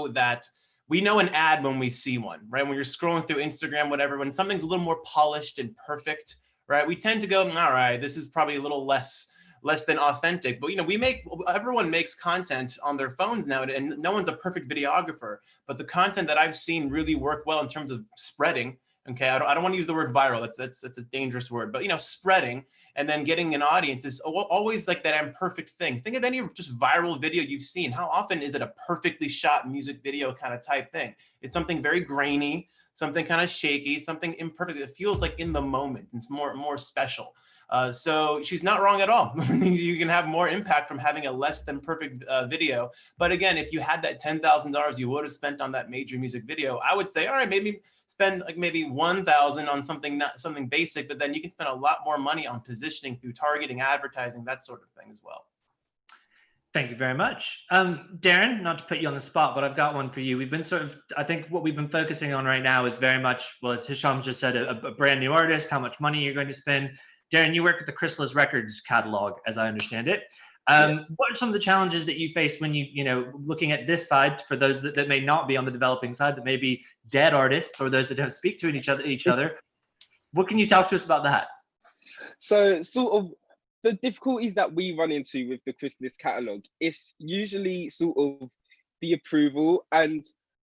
know that we know an ad when we see one, right? When you're scrolling through Instagram, whatever, when something's a little more polished and perfect, right? We tend to go, all right, this is probably a little less than authentic. But everyone makes content on their phones now, and no one's a perfect videographer. But the content that I've seen really work well in terms of spreading. Okay, I don't want to use the word viral. That's a dangerous word. But spreading and then getting an audience is always like that imperfect thing. Think of any just viral video you've seen. How often is it a perfectly shot music video kind of type thing? It's something very grainy, something kind of shaky, something imperfect. It feels like in the moment. It's more special. So she's not wrong at all. You can have more impact from having a less than perfect video. But again, if you had that $10,000 you would have spent on that major music video, I would say, all right, maybe spend like maybe 1,000 on something basic, but then you can spend a lot more money on positioning through targeting, advertising, that sort of thing as well. Thank you very much. Darren, not to put you on the spot, but I've got one for you. We've been I think what we've been focusing on right now is very much, well, as Hisham just said, a brand new artist, how much money you're going to spend. Darren, you work with the Chrysalis Records catalog, as I understand it. What are some of the challenges that you face when looking at this side, for those that may not be on the developing side, that may be dead artists or those that don't speak to each other? What can you talk to us about that? So sort of the difficulties that we run into with the Chrysalis catalog is usually sort of the approval, and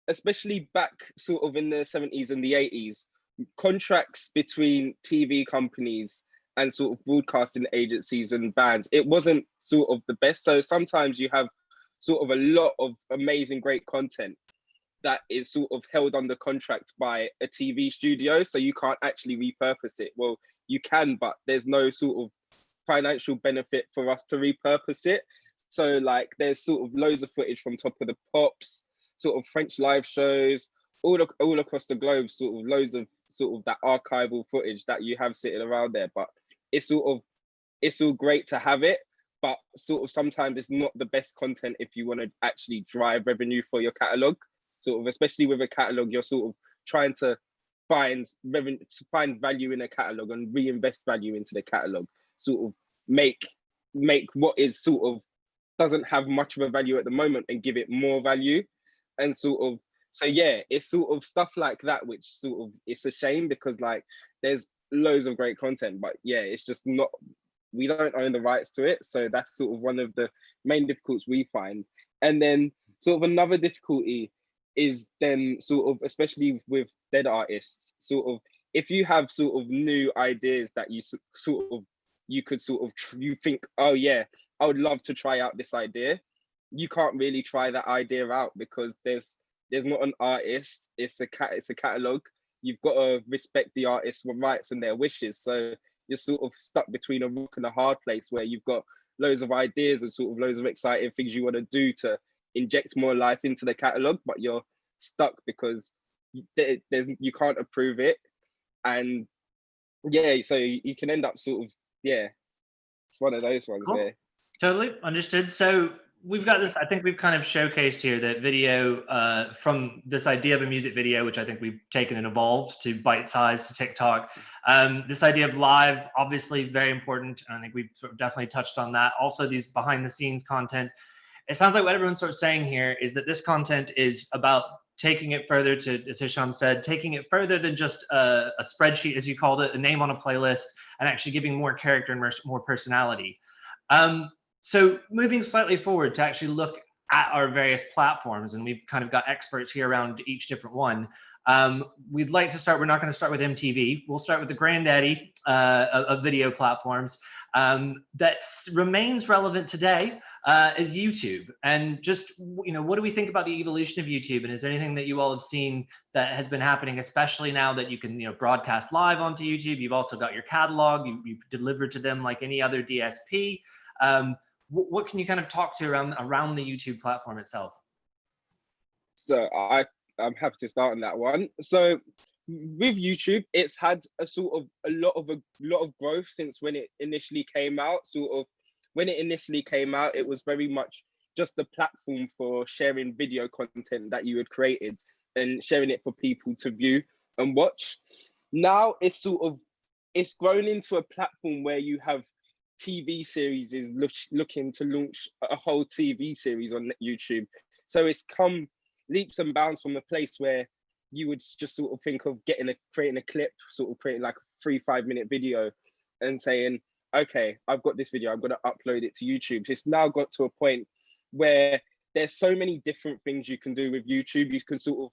especially back sort of in the 70s and the 80s, contracts between TV companies and sort of broadcasting agencies and bands, it wasn't sort of the best. So sometimes you have sort of a lot of amazing, great content that is sort of held under contract by a TV studio, so you can't actually repurpose it. Well, you can, but there's no sort of financial benefit for us to repurpose it. So like there's sort of loads of footage from Top of the Pops, sort of French live shows, all across the globe, sort of loads of sort of that archival footage that you have sitting around there. But it's all great to have it, but sort of sometimes it's not the best content if you want to actually drive revenue for your catalog. Sort of, especially with a catalog, you're sort of trying to find value in a catalog and reinvest value into the catalog. Sort of make what is sort of doesn't have much of a value at the moment and give it more value. And sort of, so yeah, it's sort of stuff like that, which sort of, it's a shame because like there's loads of great content, but yeah, it's just not, we don't own the rights to it. So that's sort of one of the main difficulties we find. And then sort of another difficulty is then sort of, especially with dead artists, sort of, if you have sort of new ideas that you you think, oh yeah, I would love to try out this idea. You can't really try that idea out because there's not an artist, it's a catalog. You've got to respect the artist's rights and their wishes. So you're sort of stuck between a rock and a hard place where you've got loads of ideas and sort of loads of exciting things you want to do to inject more life into the catalog, but you're stuck because you can't approve it. And yeah, so you can end up sort of, yeah, it's one of those ones. Cool. Where Totally understood. So we've got this, I think we've kind of showcased here that video from this idea of a music video, which I think we've taken and evolved to bite size to TikTok. This idea of live, obviously very important. And I think we've sort of definitely touched on that. Also these behind the scenes content. It sounds like what everyone's sort of saying here is that this content is about taking it further to, as Hisham said, taking it further than just a spreadsheet, as you called it, a name on a playlist, and actually giving more character and more personality. So moving slightly forward to actually look at our various platforms, and we've kind of got experts here around each different one. We'd like to start, we're not going to start with MTV. We'll start with the granddaddy of video platforms that remains relevant today is YouTube. And just, what do we think about the evolution of YouTube? And is there anything that you all have seen that has been happening, especially now that you can broadcast live onto YouTube? You've also got your catalog, you deliver to them like any other DSP. What can you kind of talk to around the YouTube platform itself? So I'm happy to start on that one. So with YouTube, it's had a lot of growth since when it initially came out. Sort of when it initially came out, it was very much just a platform for sharing video content that you had created and sharing it for people to view and watch. Now it's grown into a platform where you have TV series is looking to launch a whole TV series on YouTube. So it's come leaps and bounds from the place where you would just sort of think of creating a clip, sort of creating like a 3-5 minute video and saying, okay, I've got this video, I'm going to upload it to YouTube. It's now got to a point where there's so many different things you can do with YouTube. You can sort of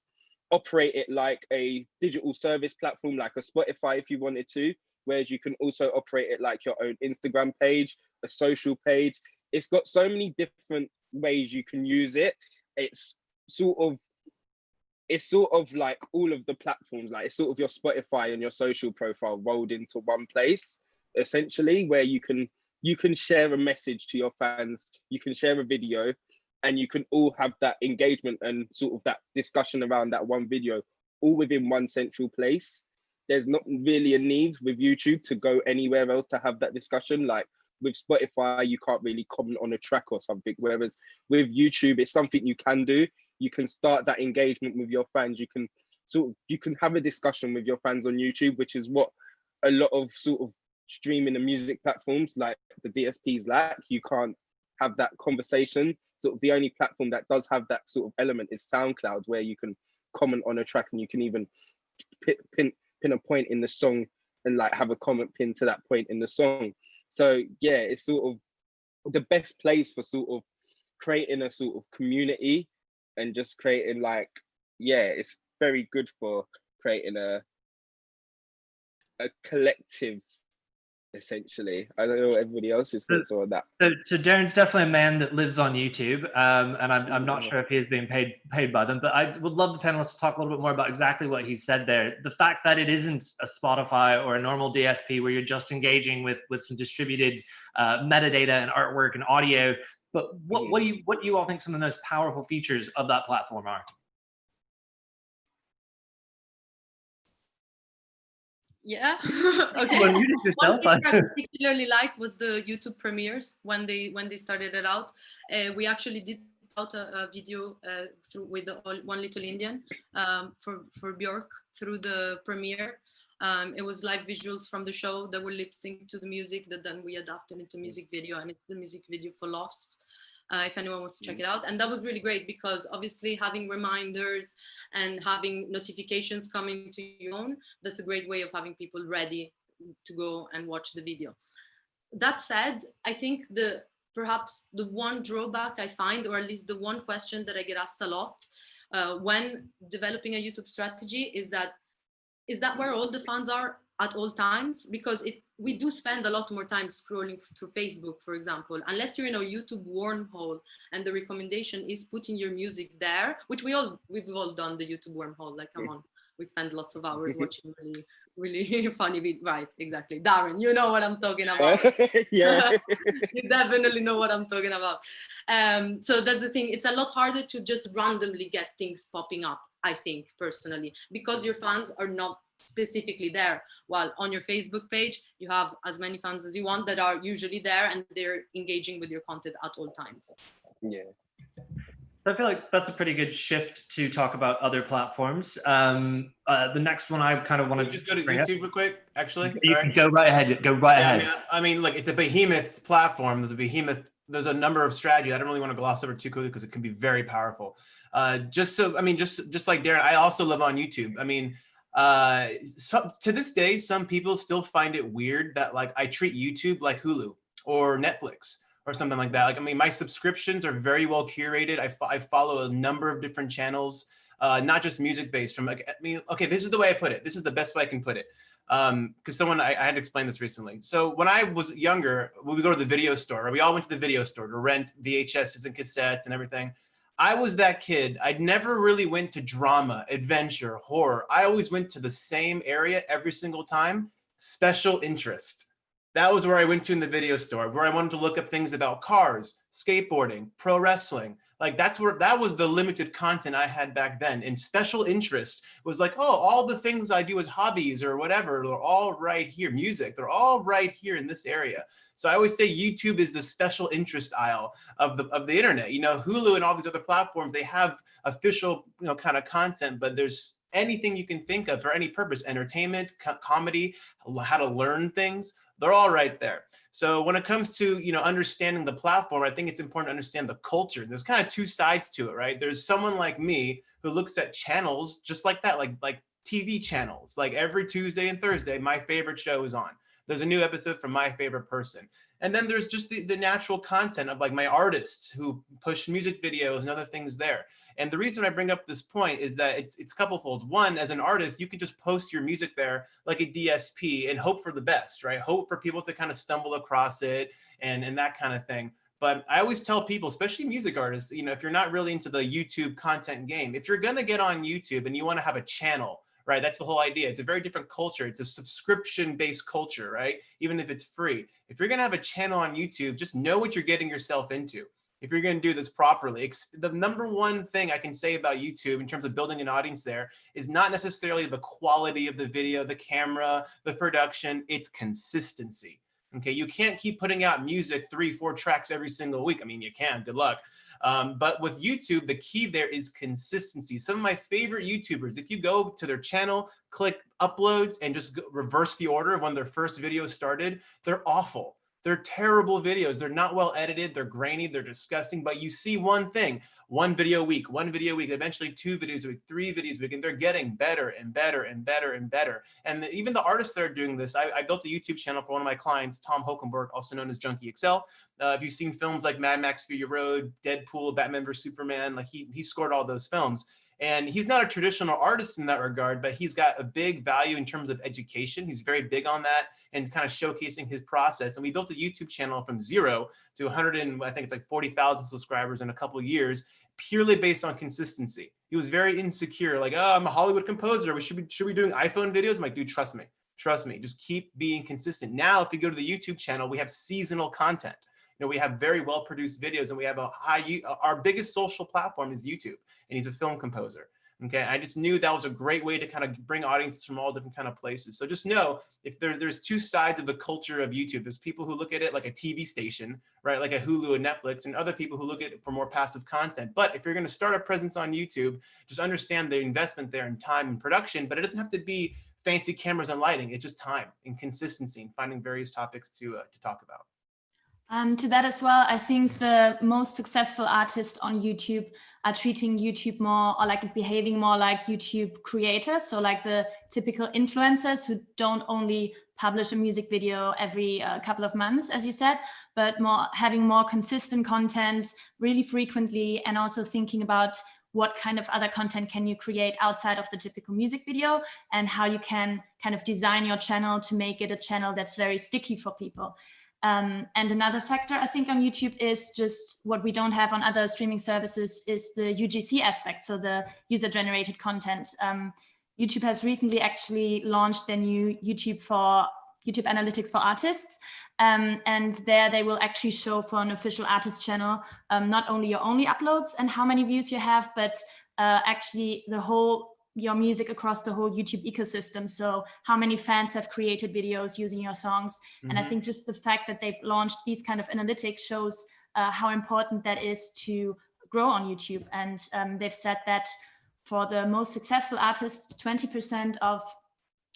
operate it like a digital service platform, like a Spotify if you wanted to, whereas you can also operate it like your own Instagram page, a social page. It's got so many different ways you can use it. It's sort of like all of the platforms, like it's sort of your Spotify and your social profile rolled into one place, essentially, where you can share a message to your fans, you can share a video, and you can all have that engagement and sort of that discussion around that one video, all within one central place. There's not really a need with YouTube to go anywhere else to have that discussion. Like with Spotify, you can't really comment on a track or something. Whereas with YouTube, it's something you can do. You can start that engagement with your fans. You can have a discussion with your fans on YouTube, which is what a lot of sort of streaming and music platforms like the DSPs lack. You can't have that conversation. Sort of the only platform that does have that sort of element is SoundCloud, where you can comment on a track and you can even pin a point in the song and like have a comment pinned to that point in the song. So yeah, it's sort of the best place for sort of creating a sort of community and just creating like, yeah, it's very good for creating a collective, essentially. I don't know what everybody else's thoughts are on that. So Darren's definitely a man that lives on YouTube, and I'm not sure if he is being paid by them, but I would love the panelists to talk a little bit more about exactly what he said there. The fact that it isn't a Spotify or a normal DSP where you're just engaging with some distributed metadata and artwork and audio, but what do you all think some of the most powerful features of that platform are? Yeah. Okay. Well, you did yourself. One thing I particularly liked was the YouTube premieres when they started it out. We actually did out a video with the One Little Indian for Björk through the premiere. It was live visuals from the show that were lip synced to the music that then we adapted into music video, and it's the music video for Lost. If anyone wants to check it out. And that was really great because obviously having reminders and having notifications coming to your own, that's a great way of having people ready to go and watch the video. That said, I think perhaps the one drawback I find, or at least the one question that I get asked a lot when developing a YouTube strategy is that where all the fans are at all times? Because we do spend a lot more time scrolling through Facebook, for example, unless you're in a YouTube wormhole and the recommendation is putting your music there, which we've all done the YouTube wormhole. Like, come on, we spend lots of hours watching really, really funny videos. Right, exactly. Darren, you know what I'm talking about. Yeah. You definitely know what I'm talking about. So that's the thing. It's a lot harder to just randomly get things popping up, I think, personally, because your fans are not specifically there. While on your Facebook page, you have as many fans as you want that are usually there and they're engaging with your content at all times. Yeah. I feel like that's a pretty good shift to talk about other platforms. The next one I kind of want to just go to YouTube real quick, actually. Sorry. You can go right ahead. Go right ahead. I mean, look, it's a behemoth platform. There's a number of strategies. I don't really want to gloss over too quickly because it can be very powerful. Just like Darren, I also live on YouTube. I mean, to this day, some people still find it weird that like I treat YouTube like Hulu or Netflix or something like that. Like, I mean, my subscriptions are very well curated. I follow a number of different channels, not just music based. From like, I mean, okay, this is the way I put it. This is the best way I can put it. Because I had to explain this recently. So when I was younger, we would go to the video store, or we all went to the video store to rent VHSs and cassettes and everything. I was that kid. I never really went to drama, adventure, horror. I always went to the same area every single time, special interest. That was where I went to in the video store, where I wanted to look up things about cars, skateboarding, pro wrestling. Like that was the limited content I had back then. And special interest was like, oh, all the things I do as hobbies or whatever, they're all right here. Music, they're all right here in this area. So I always say YouTube is the special interest aisle of the internet. You know, Hulu and all these other platforms, they have official, kind of content, but there's anything you can think of for any purpose, entertainment, comedy, how to learn things. They're all right there. So when it comes to, understanding the platform, I think it's important to understand the culture. There's kind of two sides to it, right? There's someone like me who looks at channels just like that, like TV channels, like every Tuesday and Thursday, my favorite show is on. There's a new episode from my favorite person. And then there's just the natural content of like my artists who push music videos and other things there. And the reason I bring up this point is that it's a couple folds. One, as an artist, you can just post your music there like a DSP and hope for the best, right? Hope for people to kind of stumble across it and that kind of thing. But I always tell people, especially music artists, you know, if you're not really into the YouTube content game, if you're going to get on YouTube and you want to have a channel, right? That's the whole idea. It's a very different culture. It's a subscription-based culture, right? Even if it's free. If you're going to have a channel on YouTube, just know what you're getting yourself into. If you're going to do this properly, the number one thing I can say about YouTube in terms of building an audience there is not necessarily the quality of the video, the camera, the production, it's consistency. Okay, you can't keep putting out music 3-4 tracks every single week. I mean, you can, good luck. But with YouTube, the key there is consistency. Some of my favorite YouTubers, if you go to their channel, click uploads and just reverse the order of when their first video started, they're awful. They're terrible videos. They're not well edited. They're grainy. They're disgusting. But you see one thing, one video a week, eventually 2 videos a week, 3 videos a week, and they're getting better and better and better and better. And even the artists that are doing this, I built a YouTube channel for one of my clients, Tom Hokenberg, also known as Junkie XL. If you've seen films like Mad Max Fury Road, Deadpool, Batman vs Superman, like he scored all those films. And he's not a traditional artist in that regard, but he's got a big value in terms of education. He's very big on that and kind of showcasing his process. And we built a YouTube channel from 0 to 100 and I think it's like 40,000 subscribers in a couple of years, purely based on consistency. He was very insecure, like, oh, I'm a Hollywood composer. We should be doing iPhone videos. I'm like, dude, trust me, just keep being consistent. Now, if you go to the YouTube channel, we have seasonal content. You know, we have very well produced videos and we have our biggest social platform is YouTube, and he's a film composer. Okay, I just knew that was a great way to kind of bring audiences from all different kind of places. So just know if there's 2 sides of the culture of YouTube. There's people who look at it like a TV station, right? Like a Hulu and Netflix, and other people who look at it for more passive content. But if you're going to start a presence on YouTube, just understand the investment there in time and production, but it doesn't have to be fancy cameras and lighting. It's just time and consistency and finding various topics to talk about. To that as well, I think the most successful artists on YouTube are treating YouTube more, or like behaving more like YouTube creators. So like the typical influencers who don't only publish a music video every couple of months, as you said, but having more consistent content really frequently, and also thinking about what kind of other content can you create outside of the typical music video, and how you can kind of design your channel to make it a channel that's very sticky for people. And another factor I think on YouTube is just what we don't have on other streaming services is the UGC aspect, so the user-generated content. YouTube has recently actually launched their new YouTube Analytics for Artists, and there they will actually show for an official artist channel not only your only uploads and how many views you have, but actually your music across the whole YouTube ecosystem. So how many fans have created videos using your songs. Mm-hmm. And I think just the fact that they've launched these kind of analytics shows how important that is to grow on YouTube. And they've said that for the most successful artists, 20% of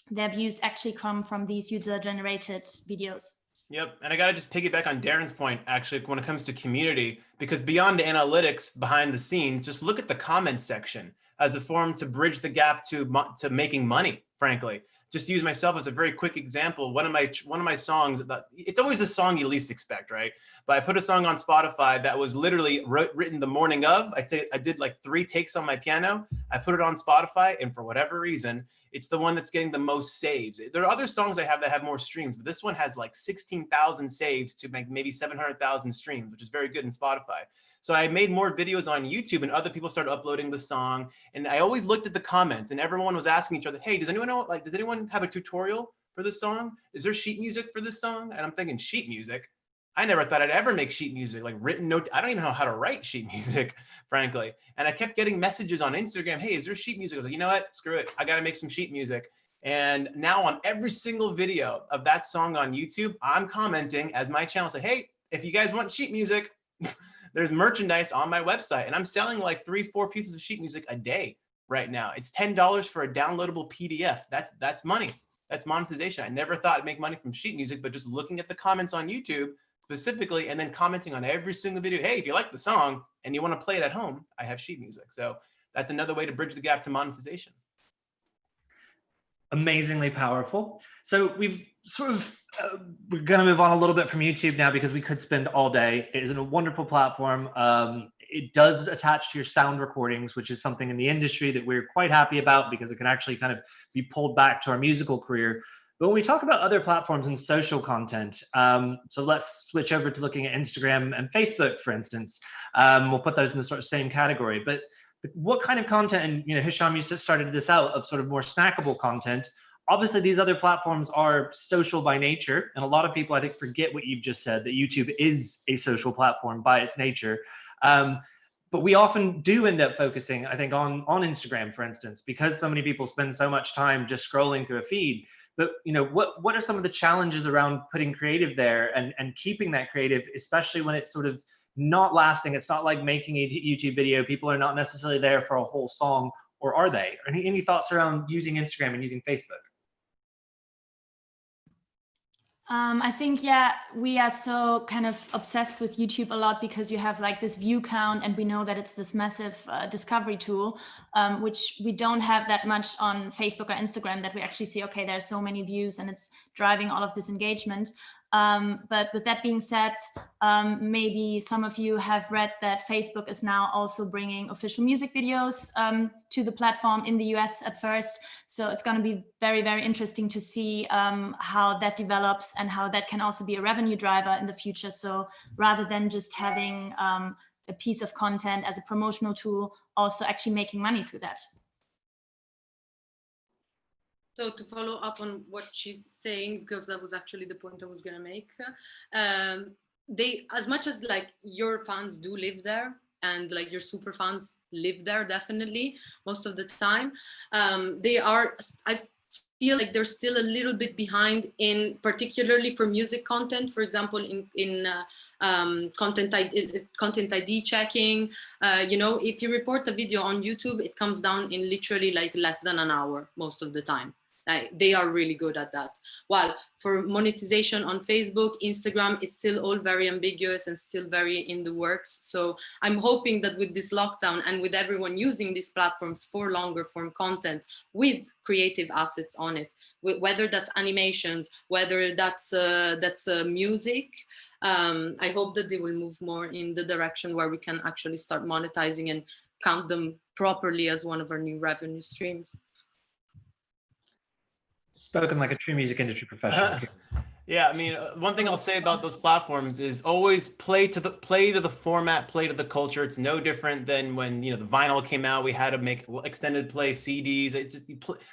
their views actually come from these user-generated videos. Yep. And I got to just piggyback on Darren's point, actually, when it comes to community, because beyond the analytics behind the scenes, just look at the comments section as a form to bridge the gap to making money, frankly. Just use myself as a very quick example. One of my songs, it's always the song you least expect, right? But I put a song on Spotify that was literally written the morning of. I did like 3 takes on my piano. I put it on Spotify, and for whatever reason, it's the one that's getting the most saves. There are other songs I have that have more streams, but this one has like 16,000 saves to make maybe 700,000 streams, which is very good in Spotify. So I made more videos on YouTube, and other people started uploading the song. And I always looked at the comments, and everyone was asking each other, hey, does anyone know, does anyone have a tutorial for this song? Is there sheet music for this song? And I'm thinking, sheet music? I never thought I'd ever make sheet music, like written note. I don't even know how to write sheet music, frankly. And I kept getting messages on Instagram, hey, is there sheet music? I was like, you know what, screw it. I got to make some sheet music. And now on every single video of that song on YouTube, I'm commenting as my channel say, hey, if you guys want sheet music, there's merchandise on my website, and I'm selling like 3-4 pieces of sheet music a day right now. It's $10 for a downloadable PDF. That's money. That's monetization. I never thought I'd make money from sheet music, but just looking at the comments on YouTube specifically, and then commenting on every single video. Hey, if you like the song and you want to play it at home, I have sheet music. So that's another way to bridge the gap to monetization. Amazingly powerful. So we've sort of, we're going to move on a little bit from YouTube now because we could spend all day. It is a wonderful platform. It does attach to your sound recordings, which is something in the industry that we're quite happy about because it can actually kind of be pulled back to our musical career. But when we talk about other platforms and social content, so let's switch over to looking at Instagram and Facebook, for instance. We'll put those in the sort of same category. But what kind of content, and you know, Hisham, you started this out of sort of more snackable content. Obviously, these other platforms are social by nature, and a lot of people, I think, forget what you've just said, that YouTube is a social platform by its nature. But we often do end up focusing, I think, on Instagram, for instance, because so many people spend so much time just scrolling through a feed. But you know, what are some of the challenges around putting creative there and keeping that creative, especially when it's sort of not lasting? It's not like making a YouTube video. People are not necessarily there for a whole song, or are they? Any thoughts around using Instagram and using Facebook? I think, yeah, we are so kind of obsessed with YouTube a lot because you have like this view count, and we know that it's this massive discovery tool, which we don't have that much on Facebook or Instagram, that we actually see, okay, there are so many views and it's driving all of this engagement. But with that being said, maybe some of you have read that Facebook is now also bringing official music videos to the platform in the US at first. So it's going to be very, very interesting to see how that develops and how that can also be a revenue driver in the future. So rather than just having a piece of content as a promotional tool, also actually making money through that. So to follow up on what she's saying, because that was actually the point I was going to make, they, as much as like your fans do live there, and like your super fans live there, definitely most of the time, they are, I feel like they're still a little bit behind in, particularly for music content, for example, in content ID checking. You know, if you report a video on YouTube, it comes down in literally like less than an hour most of the time. Like, they are really good at that. While for monetization on Facebook, Instagram, it's still all very ambiguous and still very in the works. So I'm hoping that with this lockdown and with everyone using these platforms for longer form content with creative assets on it, whether that's animations, whether that's music, I hope that they will move more in the direction where we can actually start monetizing and count them properly as one of our new revenue streams. Spoken like a true music industry professional. Yeah, I mean, one thing I'll say about those platforms is always play to the format, play to the culture. It's no different than when, you know, the vinyl came out. We had to make extended play CDs. It just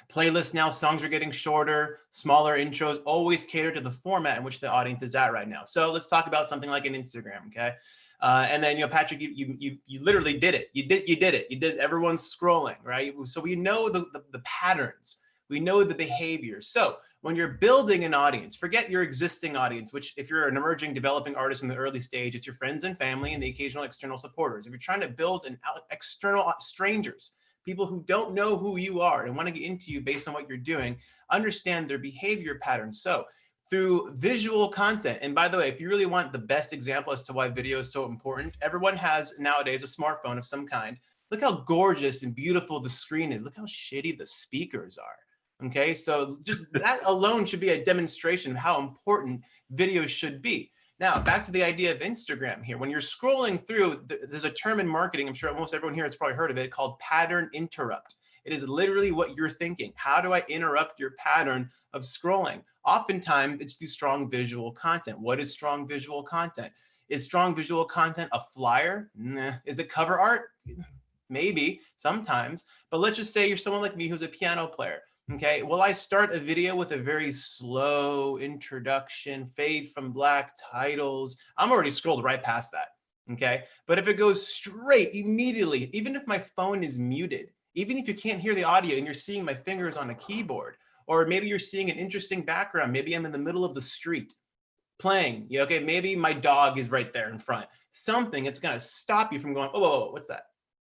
playlists now. Songs are getting shorter, smaller intros. Always cater to the format in which the audience is at right now. So let's talk about something like an Instagram, okay? And then, you know, Patrick, you literally did it. You did it. Everyone's scrolling, right? So we know the patterns. We know the behavior. So when you're building an audience, forget your existing audience, which if you're an emerging developing artist in the early stage, it's your friends and family and the occasional external supporters. If you're trying to build an external strangers, people who don't know who you are and want to get into you based on what you're doing, understand their behavior patterns. So through visual content, and by the way, if you really want the best example as to why video is so important, everyone has nowadays a smartphone of some kind. Look how gorgeous and beautiful the screen is. Look how shitty the speakers are. Okay, so just that alone should be a demonstration of how important videos should be. Now, back to the idea of Instagram here. When you're scrolling through, there's a term in marketing, I'm sure almost everyone here has probably heard of it, called pattern interrupt. It is literally what you're thinking. How do I interrupt your pattern of scrolling? Oftentimes, it's through strong visual content. What is strong visual content? Is strong visual content a flyer? Nah. Is it cover art? Maybe, sometimes. But let's just say you're someone like me who's a piano player. Okay, well, I start a video with a very slow introduction, fade from black titles. I'm already scrolled right past that, okay? But if it goes straight immediately, even if my phone is muted, even if you can't hear the audio and you're seeing my fingers on a keyboard, or maybe you're seeing an interesting background, maybe I'm in the middle of the street playing, okay, maybe my dog is right there in front, something, it's gonna stop you from going, oh, what's that?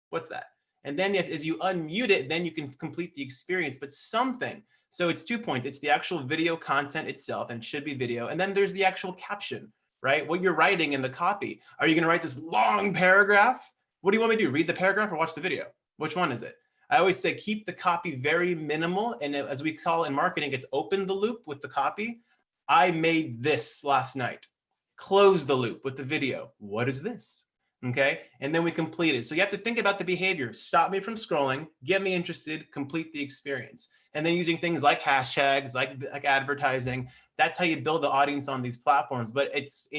What's that? And then as you unmute it, then you can complete the experience, but something. So it's 2 points. It's the actual video content itself, and it should be video. And then there's the actual caption, right? What you're writing in the copy. Are you going to write this long paragraph? What do you want me to do? Read the paragraph or watch the video? Which one is it? I always say keep the copy very minimal. And as we call in marketing, it's open the loop with the copy. I made this last night. Close the loop with the video. What is this? Okay. And then we complete it. So you have to think about the behavior. Stop me from scrolling, get me interested, complete the experience. And then using things like hashtags, like advertising, that's how you build the audience on these platforms. But it's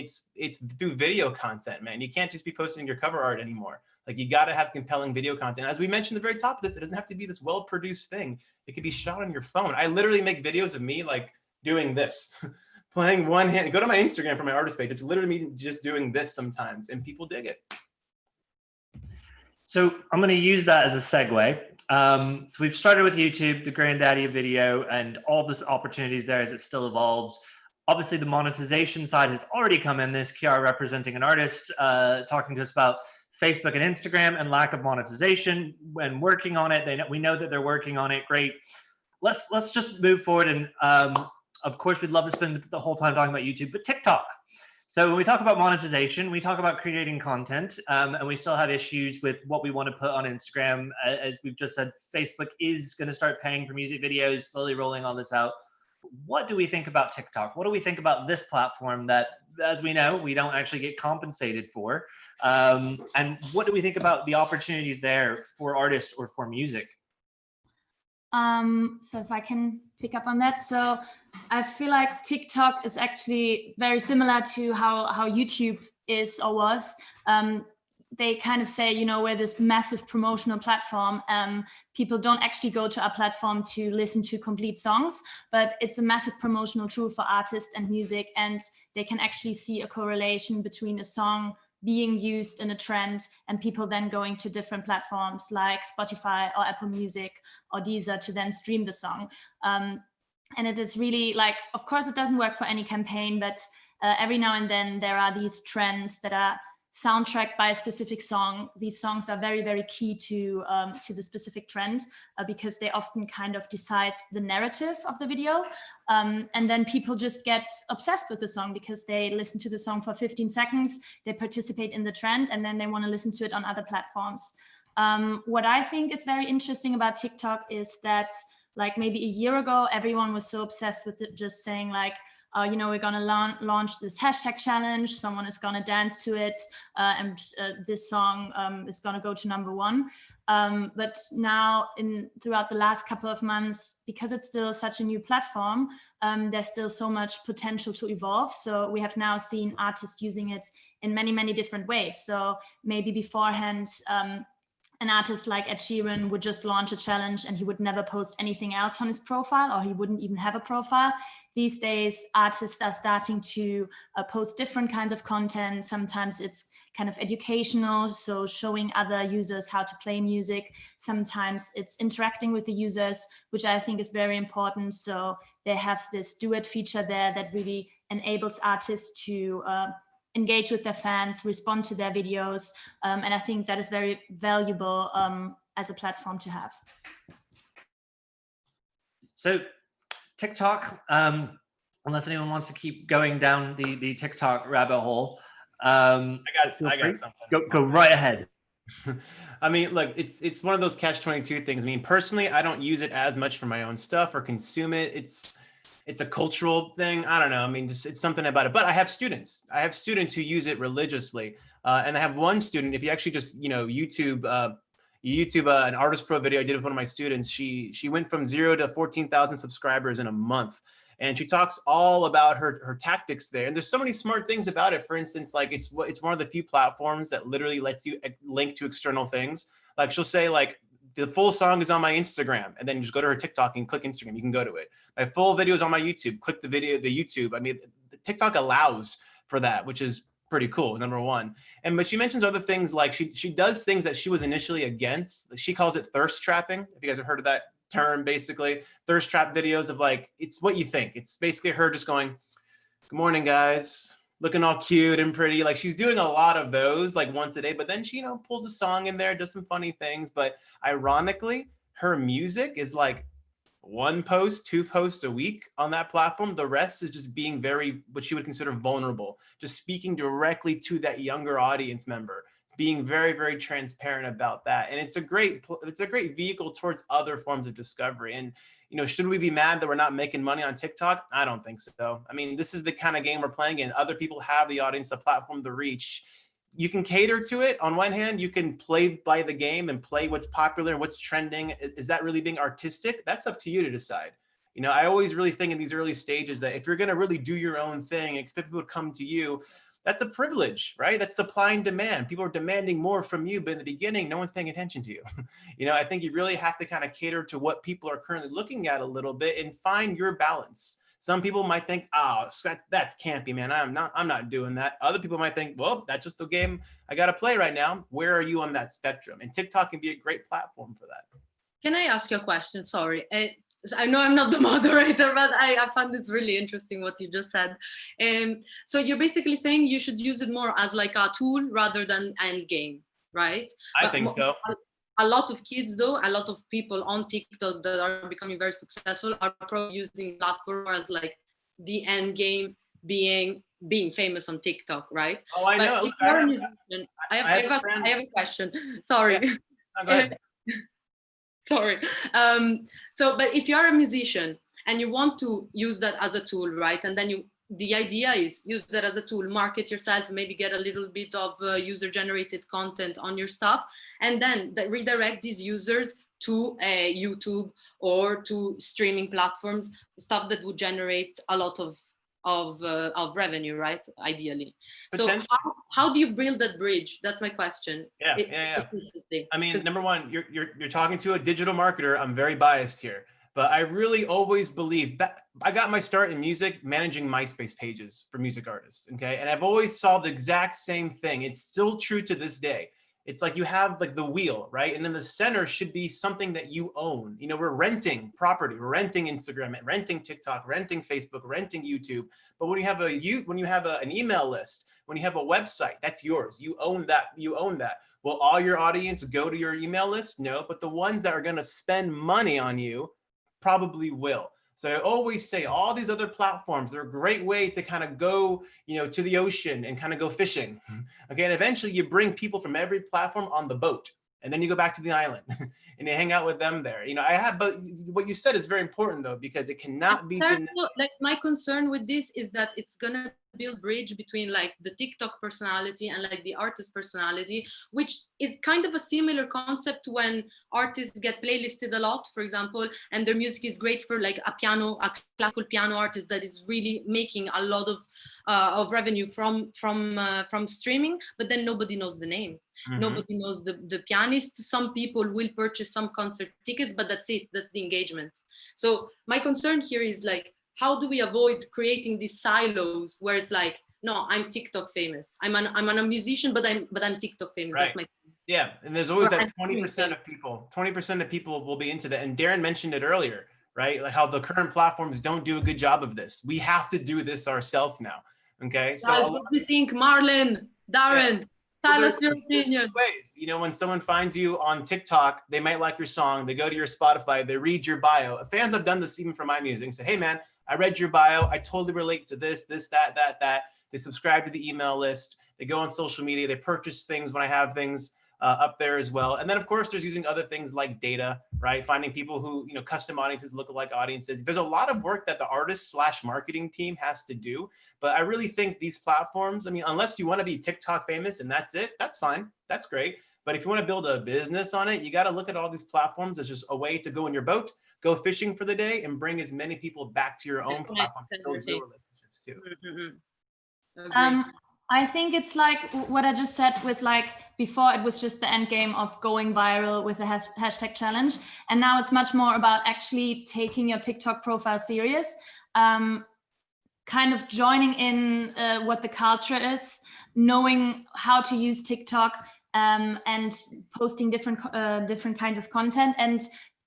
through video content, man. You can't just be posting your cover art anymore. Like you got to have compelling video content. As we mentioned at the very top of this, it doesn't have to be this well-produced thing. It could be shot on your phone. I literally make videos of me like doing this, playing one hand. Go to my Instagram for my artist page. It's literally me just doing this sometimes, and people dig it. So I'm going to use that as a segue. So we've started with YouTube, the granddaddy of video, and all this opportunities there as it still evolves. Obviously, the monetization side has already come in. This Kiara representing an artist, talking to us about Facebook and Instagram and lack of monetization and working on it. We know that they're working on it. Great. Let's just move forward. And of course, we'd love to spend the whole time talking about YouTube, but TikTok. So when we talk about monetization, we talk about creating content, and we still have issues with what we want to put on Instagram. As we've just said, Facebook is going to start paying for music videos, slowly rolling all this out. What do we think about TikTok? What do we think about this platform that, as we know, we don't actually get compensated for? And what do we think about the opportunities there for artists or for music? So if I can pick up on that. So I feel like TikTok is actually very similar to how YouTube is or was. They kind of say, you know, we're this massive promotional platform. People don't actually go to our platform to listen to complete songs, but it's a massive promotional tool for artists and music. And they can actually see a correlation between a song being used in a trend and people then going to different platforms like Spotify or Apple Music or Deezer to then stream the song. And it is really like, of course, it doesn't work for any campaign, but every now and then there are these trends that are soundtracked by a specific song. These songs are very, very key to the specific trend because they often kind of decide the narrative of the video. And then people just get obsessed with the song because they listen to the song for 15 seconds, they participate in the trend, and then they want to listen to it on other platforms. What I think is very interesting about TikTok is that like maybe a year ago, everyone was so obsessed with it, just saying like, you know, we're going to launch this hashtag challenge. Someone is going to dance to it. And this song is going to go to #1. But now throughout the last couple of months, because it's still such a new platform, there's still so much potential to evolve. So we have now seen artists using it in many, many different ways. So maybe beforehand, an artist like Ed Sheeran would just launch a challenge and he would never post anything else on his profile, or he wouldn't even have a profile. These days, artists are starting to post different kinds of content. Sometimes it's kind of educational, so showing other users how to play music. Sometimes it's interacting with the users, which I think is very important. So they have this duet feature there that really enables artists to engage with their fans, respond to their videos. And I think that is very valuable as a platform to have. So TikTok, unless anyone wants to keep going down the TikTok rabbit hole. I got something. Go right ahead. I mean, look, it's one of those catch-22 things. I mean, personally, I don't use it as much for my own stuff or consume it. It's a cultural thing. I don't know. I mean, just it's something about it. But I have students. who use it religiously. And I have one student, if you actually just, you know, YouTube an artist pro video I did with one of my students, she went from 0 to 14,000 subscribers in a month. And she talks all about her tactics there. And there's so many smart things about it. For instance, like it's one of the few platforms that literally lets you link to external things. Like she'll say like, the full song is on my Instagram, and then you just go to her TikTok and click Instagram. You can go to it. My full video is on my YouTube. Click the YouTube. I mean, TikTok allows for that, which is pretty cool, #1. But she mentions other things like she does things that she was initially against. She calls it thirst trapping. If you guys have heard of that term, basically thirst trap videos of like, it's what you think. It's basically her just going, "Good morning, guys. Looking all cute and pretty." Like she's doing a lot of those like once a day, but then she, you know, pulls a song in there, does some funny things. But ironically, her music is like 1 post, 2 posts a week on that platform. The rest is just being very, what she would consider vulnerable, just speaking directly to that younger audience member, being very, very transparent about that. And it's a great vehicle towards other forms of discovery. And, you know, should we be mad that we're not making money on TikTok? I don't think so. I mean, this is the kind of game we're playing in. Other people have the audience, the platform, the reach. You can cater to it. On one hand, you can play by the game and play what's popular and what's trending. Is that really being artistic? That's up to you to decide. You know, I always really think in these early stages that if you're going to really do your own thing, expect people to come to you, that's a privilege, right? That's supply and demand. People are demanding more from you, but in the beginning, no one's paying attention to you. You know, I think you really have to kind of cater to what people are currently looking at a little bit and find your balance. Some people might think, oh, that's campy, man. I'm not doing that. Other people might think, well, that's just the game I got to play right now. Where are you on that spectrum? And TikTok can be a great platform for that. Can I ask you a question? Sorry. I know I'm not the moderator, but I found it really interesting what you just said. So you're basically saying you should use it more as like a tool rather than end game, right? I think so. A lot of kids, though, a lot of people on TikTok that are becoming very successful are probably using platform as like the end game, being famous on TikTok, right? Oh, I know. I have a question. Sorry. Yeah. No, go ahead. Sorry. So, but if you're a musician and you want to use that as a tool, right? And then the idea is use that as a tool, market yourself, maybe get a little bit of user-generated content on your stuff, and then redirect these users to YouTube or to streaming platforms, stuff that would generate a lot of revenue, right? Ideally. So how do you build that bridge? That's my question. Yeah. I mean, number one, you're talking to a digital marketer. I'm very biased here, but I really always believe that I got my start in music managing MySpace pages for music artists. Okay. And I've always solved the exact same thing. It's still true to this day. It's like you have like the wheel, right? And in the center should be something that you own. You know, we're renting property, we're renting Instagram, renting TikTok, renting Facebook, renting YouTube. But when you have an email list, when you have a website, that's yours. You own that. You own that. Will all your audience go to your email list? No, but the ones that are going to spend money on you probably will. So I always say all these other platforms, they're a great way to kind of go, you know, to the ocean and kind of go fishing. Okay. And eventually you bring people from every platform on the boat, and then you go back to the island and you hang out with them there. You know, but what you said is very important though, because it cannot be denied. Like my concern with this is that it's going to build bridge between like the TikTok personality and like the artist personality, which is kind of a similar concept when artists get playlisted a lot, for example, and their music is great for like a classical piano artist that is really making a lot of revenue from streaming, but then nobody knows the name. Mm-hmm. Nobody knows the pianist. Some people will purchase some concert tickets, but that's it. That's the engagement. So my concern here is like, how do we avoid creating these silos where it's like, no, I'm TikTok famous. I'm a musician, but I'm TikTok famous. Right. That's my. Yeah, and there's always that 20% of people. 20% of people will be into that. And Darren mentioned it earlier, right? Like how the current platforms don't do a good job of this. We have to do this ourselves now. Okay. So what do you think, Marlon, Darren? Yeah. Tell us your opinion. Ways. You know, when someone finds you on TikTok, they might like your song. They go to your Spotify. They read your bio. Fans have done this even for my music and say, hey, man, I read your bio. I totally relate to this, that. They subscribe to the email list. They go on social media. They purchase things when I have things up there as well. And then, of course, there's using other things like data, right? Finding people who, you know, custom audiences, lookalike audiences. There's a lot of work that the artist/marketing team has to do. But I really think these platforms, I mean, unless you want to be TikTok famous and that's it, that's fine. That's great. But if you want to build a business on it, you got to look at all these platforms as just a way to go in your boat, go fishing for the day, and bring as many people back to your own platform to build your relationships too. Mm-hmm. I think it's like what I just said with like, before it was just the end game of going viral with the hashtag challenge. And now it's much more about actually taking your TikTok profile serious, kind of joining in what the culture is, knowing how to use TikTok and posting different kinds of content, and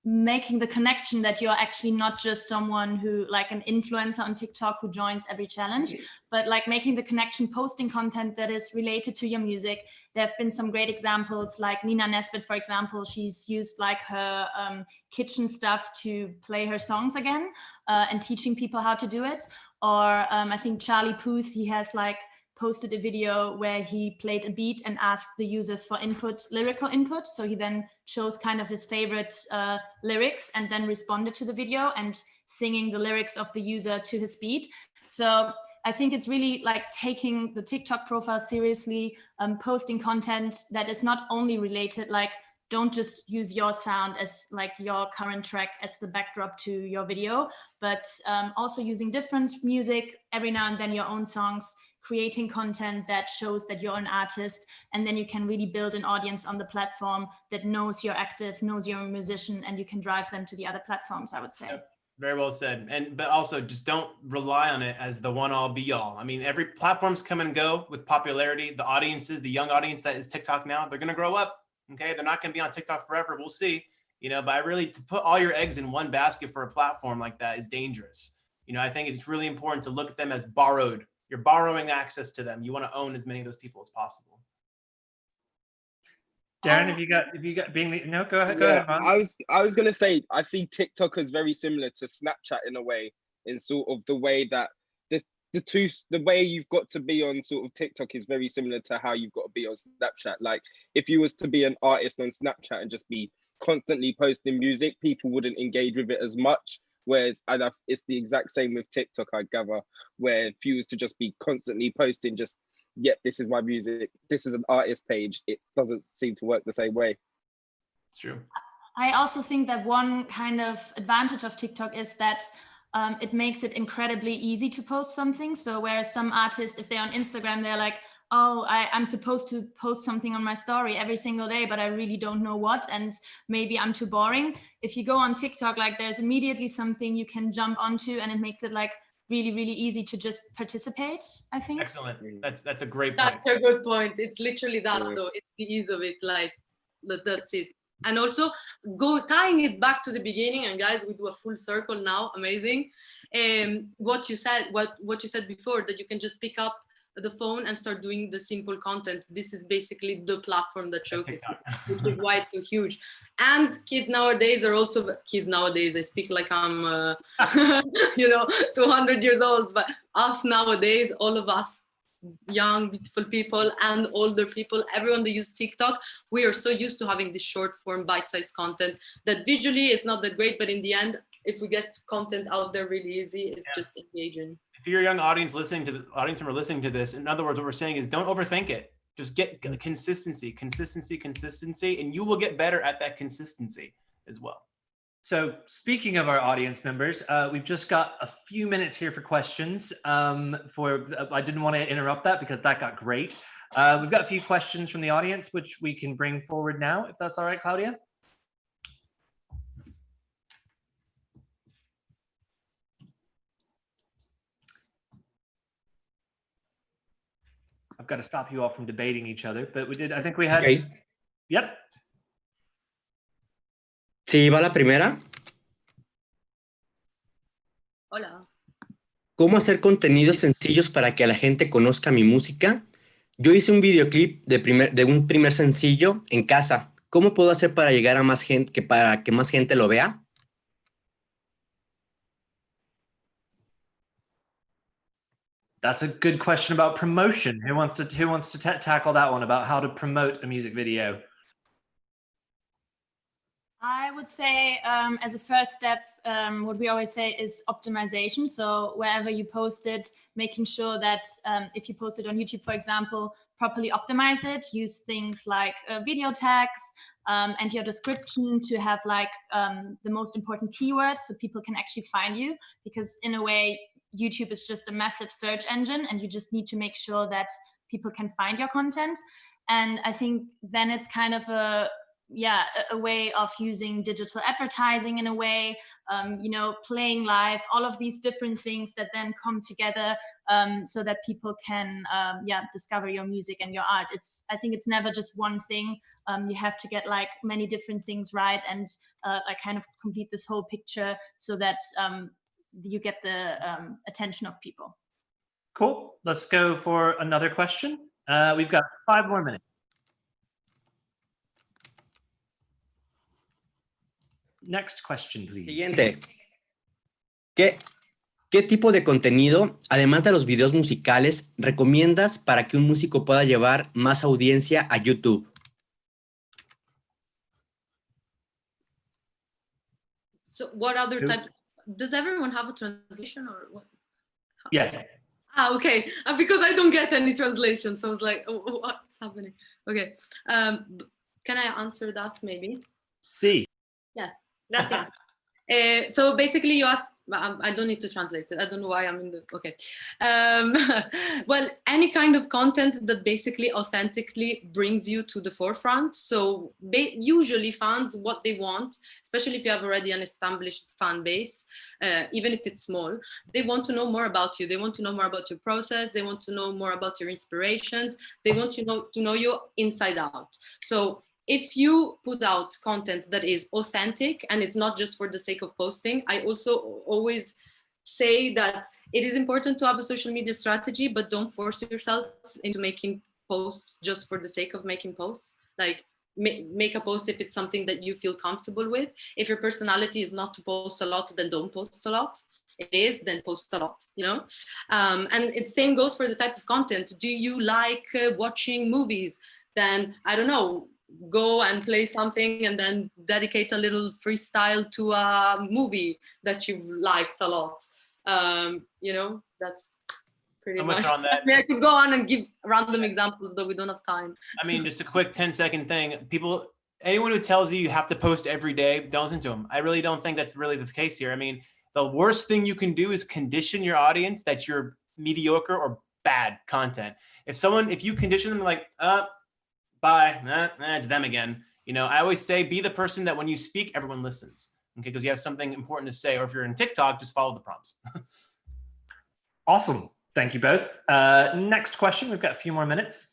making the connection that you're actually not just someone who, like an influencer on TikTok who joins every challenge, but like making the connection, posting content that is related to your music. There have been some great examples, like Nina Nesbitt, for example. She's used like her kitchen stuff to play her songs again and teaching people how to do it. Or I think Charlie Puth, he has like posted a video where he played a beat and asked the users for input, lyrical input. So he then chose kind of his favorite lyrics and then responded to the video and singing the lyrics of the user to his beat. So I think it's really like taking the TikTok profile seriously, posting content that is not only related, like don't just use your sound as like your current track as the backdrop to your video, but also using different music, every now and then your own songs, creating content that shows that you're an artist, and then you can really build an audience on the platform that knows you're active, knows you're a musician, and you can drive them to the other platforms, I would say. Yep. Very well said. But also just don't rely on it as the one all be all. I mean, every platform's come and go with popularity. The audiences, the young audience that is TikTok now, they're going to grow up. Okay. They're not going to be on TikTok forever. We'll see, but I really, to put all your eggs in one basket for a platform like that is dangerous. I think it's really important to look at them as borrowed. You're borrowing access to them. You want to own as many of those people as possible. Darren, if you got being the, no, go ahead. Go Yeah, ahead, I was gonna say I see TikTok as very similar to Snapchat in a way, in sort of the way that the way you've got to be on sort of TikTok is very similar to how you've got to be on Snapchat. Like if you was to be an artist on Snapchat and just be constantly posting music, people wouldn't engage with it as much. Whereas it's the exact same with TikTok, I gather, where if you was to just be constantly posting just, yep, this is my music, this is an artist page, it doesn't seem to work the same way. It's true. I also think that one kind of advantage of TikTok is that it makes it incredibly easy to post something. So whereas some artists, if they're on Instagram, they're like, oh, I'm supposed to post something on my story every single day, but I really don't know what, and maybe I'm too boring. If you go on TikTok, like there's immediately something you can jump onto, and it makes it like really, really easy to just participate, I think. Excellent. That's a great point. That's a good point. It's literally that though. It's the ease of it. Like that's it. And also tying it back to the beginning, and guys, we do a full circle now. Amazing. What you said before, that you can just pick up the phone and start doing the simple content. This is basically the platform that showcases it, which is why it's so huge. And kids nowadays, I speak like I'm 200 years old, but us nowadays, all of us, young beautiful people and older people, everyone that use TikTok, we are so used to having this short form bite-sized content that visually it's not that great, but in the end, if we get content out there really easy, it's just engaging. If you're a young audience listening to this, in other words, what we're saying is don't overthink it. Just get consistency, and you will get better at that consistency as well. So speaking of our audience members, we've just got a few minutes here for questions. I didn't want to interrupt that because that got great. We've got a few questions from the audience, which we can bring forward now, if that's all right, Claudia. I've got to stop you all from debating each other, but I think we had. Okay. Yep. Sí, va la primera. Hola. ¿Cómo hacer contenidos sencillos para que la gente conozca mi música? Yo hice un videoclip de un primer sencillo en casa. ¿Cómo puedo hacer para llegar a más gente, para que más gente lo vea? That's a good question about promotion. Who wants to tackle that one about how to promote a music video? I would say as a first step, what we always say is optimization. So wherever you post it, making sure that if you post it on YouTube, for example, properly optimize it, use things like video tags and your description to have like the most important keywords so people can actually find you, because in a way, YouTube is just a massive search engine and you just need to make sure that people can find your content. And I think then it's kind of a way of using digital advertising in a way, playing live, all of these different things that then come together so that people can discover your music and your art. I think it's never just one thing. You have to get like many different things right and like kind of complete this whole picture so that you get the attention of people. Cool. Let's go for another question. We've got 5 more minutes. Next question, please. Siguiente. ¿Qué ¿Qué tipo de contenido, además de los videos musicales, recomiendas para que un músico pueda llevar más audiencia a YouTube? So what other type? Does everyone have a translation or what? Yes. Ah, okay. Because I don't get any translation, so I was like, oh, what's happening? Okay. Can I answer that maybe? Sí. Yes. Gracias. So basically, you asked. I don't need to translate it. I don't know why I'm in the. Okay. Well, any kind of content that basically authentically brings you to the forefront. So usually fans, what they want, especially if you have already an established fan base, even if it's small, they want to know more about you. They want to know more about your process. They want to know more about your inspirations. They want to know you inside out. So if you put out content that is authentic and it's not just for the sake of posting, I also always say that it is important to have a social media strategy, but don't force yourself into making posts just for the sake of making posts. Like make a post if it's something that you feel comfortable with. If your personality is not to post a lot, then don't post a lot. It is, then post a lot, you know? And the same goes for the type of content. Do you like watching movies? Then, I don't know, go and play something and then dedicate a little freestyle to a movie that you've liked a lot. You know, that's pretty much. On that. I mean, I could go on and give random examples, but we don't have time. I mean, just a quick 10-second thing. Anyone who tells you have to post every day, don't listen to them. I really don't think that's really the case here. I mean, the worst thing you can do is condition your audience that you're mediocre or bad content. If you condition them like, bye, it's them again. You know, I always say, be the person that when you speak, everyone listens. Okay, because you have something important to say. Or if you're in TikTok, just follow the prompts. Awesome. Thank you both. Next question. We've got a few more minutes.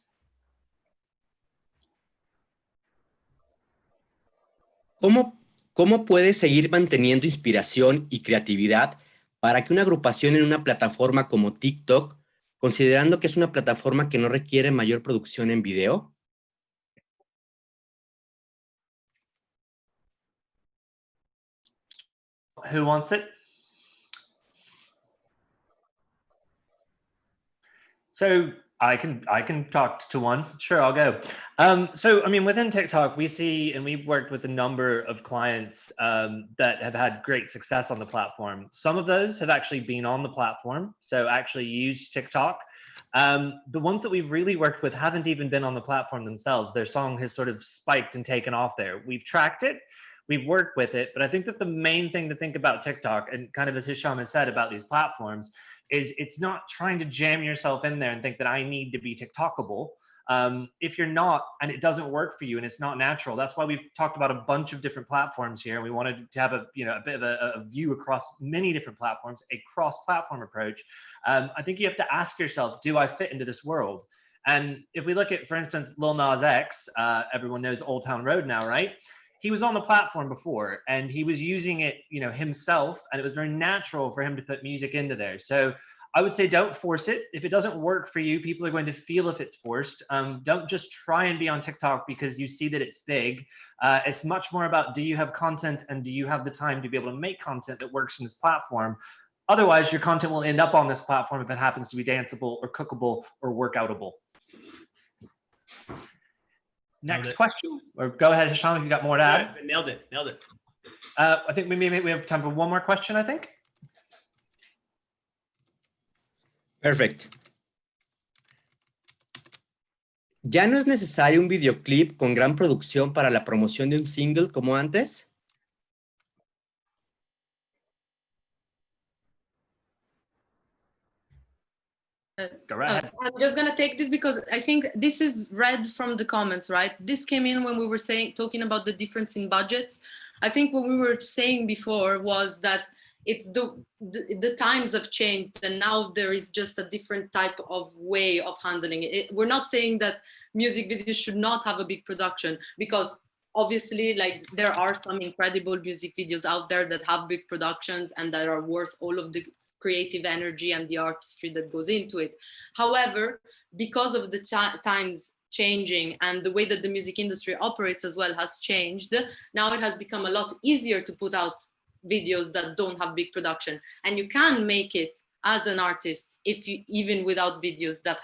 ¿Cómo puedes seguir manteniendo inspiración y creatividad para que una agrupación en una plataforma como TikTok, considerando que es una plataforma que no requiere mayor producción en video? Who wants it? So I can talk to one. Sure, I'll go. So I mean, within TikTok, we see, and we've worked with a number of clients that have had great success on the platform. Some of those have actually been on the platform, so actually used TikTok. The ones that we've really worked with haven't even been on the platform themselves. Their song has sort of spiked and taken off there. We've tracked it, we've worked with it, but I think that the main thing to think about TikTok, and kind of as Hisham has said about these platforms, is it's not trying to jam yourself in there and think that I need to be TikTokable. If you're not, and it doesn't work for you and it's not natural, that's why we've talked about a bunch of different platforms here. We wanted to have a bit of a view across many different platforms, a cross-platform approach. I think you have to ask yourself, do I fit into this world? And if we look at, for instance, Lil Nas X, everyone knows Old Town Road now, right? He was on the platform before and he was using it, himself, and it was very natural for him to put music into there. So I would say don't force it. If it doesn't work for you, people are going to feel if it's forced. Don't just try and be on TikTok because you see that it's big. It's much more about, do you have content and do you have the time to be able to make content that works in this platform? Otherwise, your content will end up on this platform if it happens to be danceable or cookable or workoutable. Next question, or go ahead, Hisham, if you got more to add. Nailed it. I think we have time for one more question, I think. Perfect. ¿Ya no es necesario un videoclip con gran producción para la promoción de un single como antes? Go right ahead. I'm just gonna take this because I think this is read from the comments, right? This came in when we were talking about the difference in budgets. I think what we were saying before was that it's the times have changed and now there is just a different type of way of handling it. We're not saying that music videos should not have a big production, because obviously, like, there are some incredible music videos out there that have big productions and that are worth all of the creative energy and the artistry that goes into it. However, because of the times changing and the way that the music industry operates as well has changed, now it has become a lot easier to put out videos that don't have big production, and you can make it as an artist if you even without videos that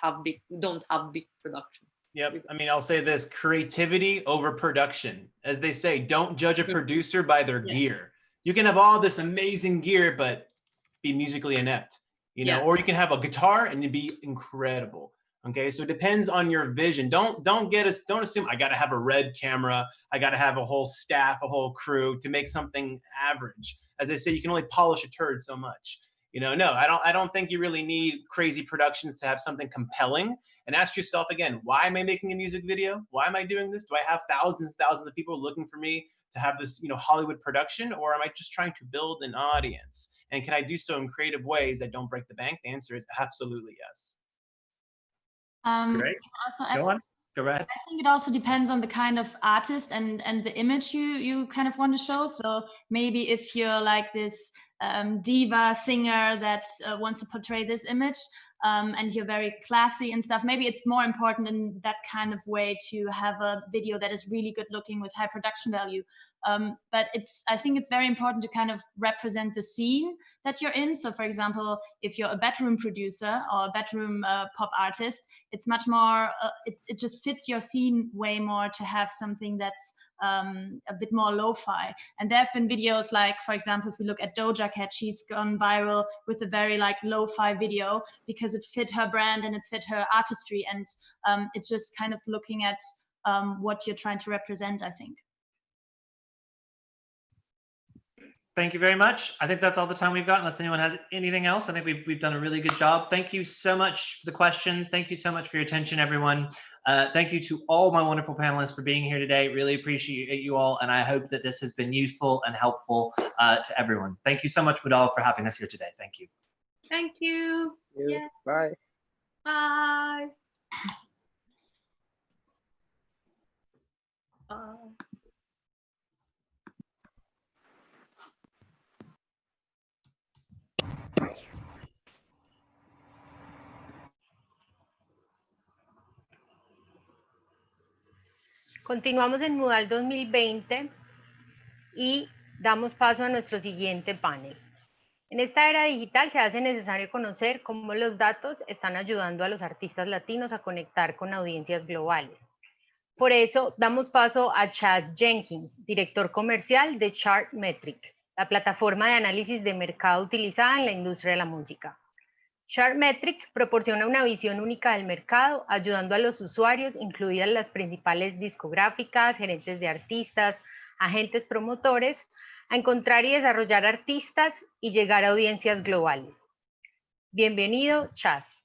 don't have big production. Yep. I mean, I'll say this: creativity over production. As they say, don't judge a producer by their gear. You can have all this amazing gear, but be musically inept, you know, or you can have a guitar and it'd be incredible. Okay. So it depends on your vision. Don't assume I got to have a red camera. I got to have a whole staff, a whole crew to make something average. As I say, you can only polish a turd so much. You know, no, I don't think you really need crazy productions to have something compelling. And ask yourself again, why am I making a music video? Why am I doing this? Do I have thousands and thousands of people looking for me to have this, you know, Hollywood production, or am I just trying to build an audience? And can I do so in creative ways that don't break the bank? The answer is absolutely yes. Great. Go on. Go ahead. I think it also depends on the kind of artist and the image you kind of want to show. So maybe if you're like this diva singer that wants to portray this image, and you're very classy and stuff, maybe it's more important in that kind of way to have a video that is really good looking with high production value. But I think it's very important to kind of represent the scene that you're in. So for example, if you're a bedroom producer or a bedroom pop artist, it's much more, it just fits your scene way more to have something that's a bit more lo-fi. And there have been videos like, for example, if we look at Doja Cat, she's gone viral with a very like lo-fi video because it fit her brand and it fit her artistry. And it's just kind of looking at what you're trying to represent, I think. Thank you very much. I think that's all the time we've got, unless anyone has anything else. I think we've done a really good job. Thank you so much for the questions. Thank you so much for your attention, everyone. Thank you to all my wonderful panelists for being here today. Really appreciate you all, and I hope that this has been useful and helpful to everyone. Thank you so much, MUdaL, for having us here today. Thank you. Thank you. Yeah. Bye. Bye. Bye. Continuamos en MUdaL 2020 y damos paso a nuestro siguiente panel. En esta era digital se hace necesario conocer cómo los datos están ayudando a los artistas latinos a conectar con audiencias globales. Por eso damos paso a Chas Jenkins, director comercial de Chartmetric, la plataforma de análisis de mercado utilizada en la industria de la música. Chartmetric proporciona una visión única del mercado, ayudando a los usuarios, incluidas las principales discográficas, gerentes de artistas, agentes promotores, a encontrar y desarrollar artistas y llegar a audiencias globales. Bienvenido, Chas.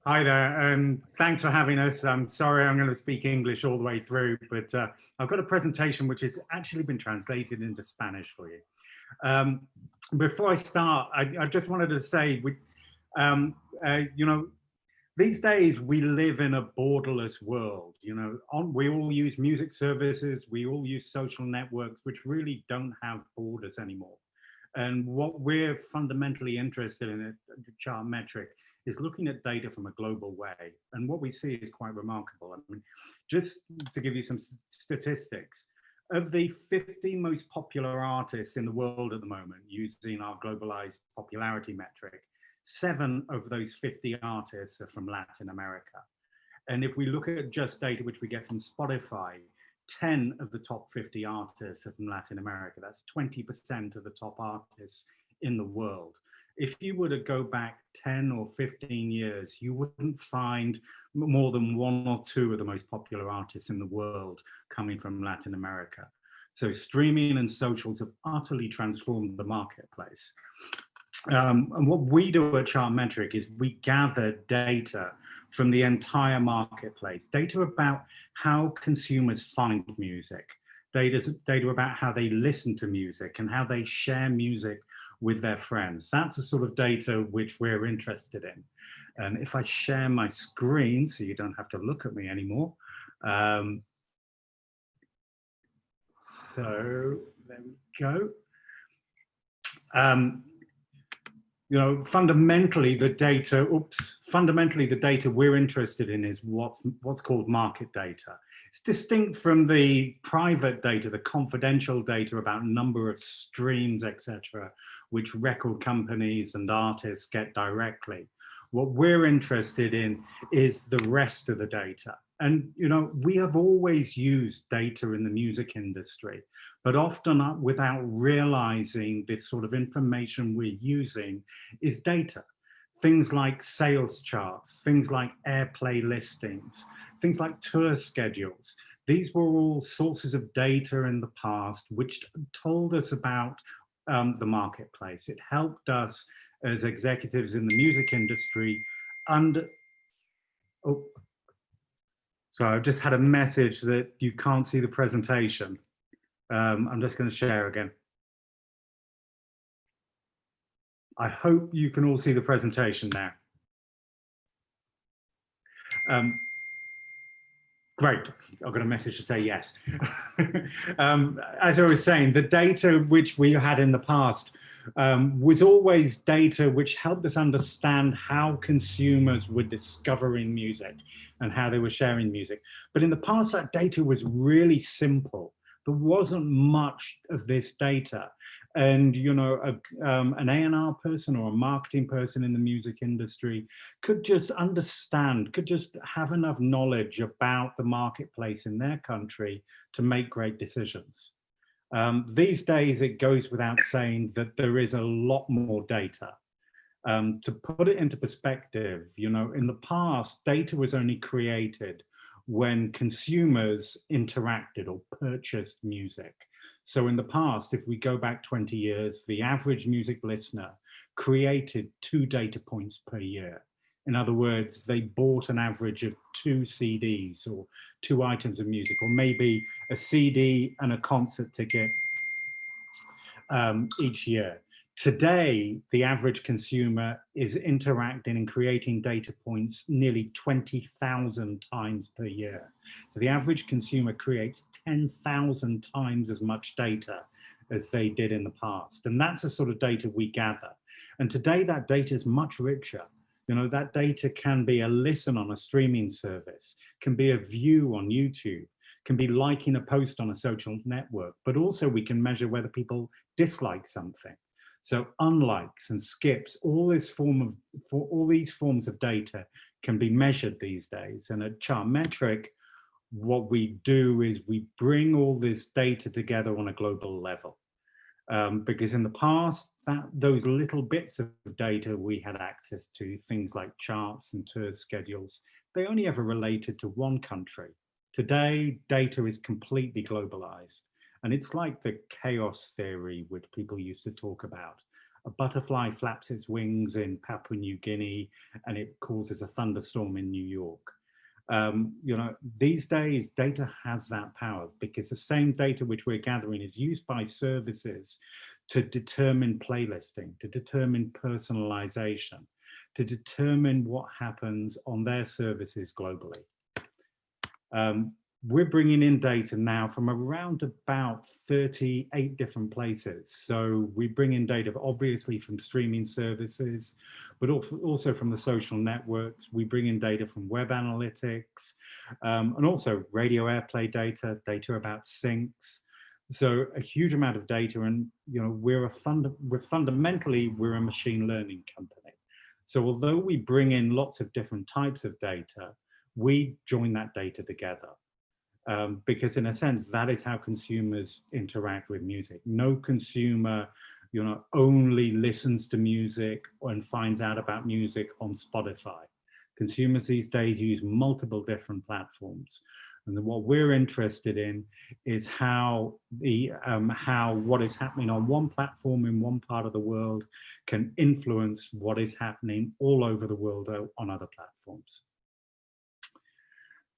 Hi there, and thanks for having us. I'm sorry I'm going to speak English all the way through, but I've got a presentation which has actually been translated into Spanish for you. Before I start, I just wanted to say, you know, these days we live in a borderless world. You know, we all use music services, we all use social networks, which really don't have borders anymore. And what we're fundamentally interested in at Chartmetric is looking at data from a global way. And what we see is quite remarkable. I mean, just to give you some statistics, of the 50 most popular artists in the world at the moment using our globalized popularity metric, 7 of those 50 artists are from Latin America. And if we look at just data which we get from Spotify, 10 of the top 50 artists are from Latin America. That's 20% of the top artists in the world. If you were to go back 10 or 15 years, you wouldn't find more than 1 or 2 of the most popular artists in the world coming from Latin America. So streaming and socials have utterly transformed the marketplace. And what we do at Chartmetric is we gather data from the entire marketplace, data about how consumers find music, data about how they listen to music and how they share music with their friends. That's the sort of data which we're interested in. And if I share my screen, so you don't have to look at me anymore. So there we go. You know, fundamentally the data we're interested in is what's called market data. It's distinct from the private data, the confidential data about number of streams, etc., which record companies and artists get directly. What we're interested in is the rest of the data. And, you know, we have always used data in the music industry, but often without realizing this sort of information we're using is data. Things like sales charts, things like airplay listings, things like tour schedules. These were all sources of data in the past which told us about the marketplace. It helped us as executives in the music industry so I've just had a message that you can't see the presentation. I'm just going to share again. I hope you can all see the presentation now. Great, I've got a message to say yes. As I was saying, the data which we had in the past was always data which helped us understand how consumers were discovering music and how they were sharing music. But in the past, that data was really simple. There wasn't much of this data. And, you know, an A&R person or a marketing person in the music industry could just understand, could just have enough knowledge about the marketplace in their country to make great decisions. These days, it goes without saying that there is a lot more data. To put it into perspective, you know, in the past, data was only created when consumers interacted or purchased music. So in the past, if we go back 20 years, the average music listener created 2 data points per year. In other words, they bought an average of 2 CDs or 2 items of music, or maybe a CD and a concert ticket each year. Today, the average consumer is interacting and creating data points nearly 20,000 times per year. So the average consumer creates 10,000 times as much data as they did in the past. And that's the sort of data we gather. And today that data is much richer. You know, that data can be a listen on a streaming service, can be a view on YouTube, can be liking a post on a social network, but also we can measure whether people dislike something. So unlikes and skips, all these forms of data can be measured these days. And at Chartmetric, what we do is we bring all this data together on a global level. Because in the past, those little bits of data we had access to, things like charts and tour schedules, they only ever related to one country. Today, data is completely globalized. And it's like the chaos theory which people used to talk about. A butterfly flaps its wings in Papua New Guinea and it causes a thunderstorm in New York. You know, these days data has that power because the same data which we're gathering is used by services to determine playlisting, to determine personalization, to determine what happens on their services globally. We're bringing in data now from around about 38 different places. So we bring in data obviously from streaming services, but also from the social networks. We bring in data from web analytics, and also radio airplay data, data about syncs. So a huge amount of data, and you know, fundamentally we're a machine learning company. So although we bring in lots of different types of data, we join that data together. Because in a sense, that is how consumers interact with music. No consumer, you know, only listens to music and finds out about music on Spotify. Consumers these days use multiple different platforms. And what we're interested in is how what is happening on one platform in one part of the world can influence what is happening all over the world on other platforms.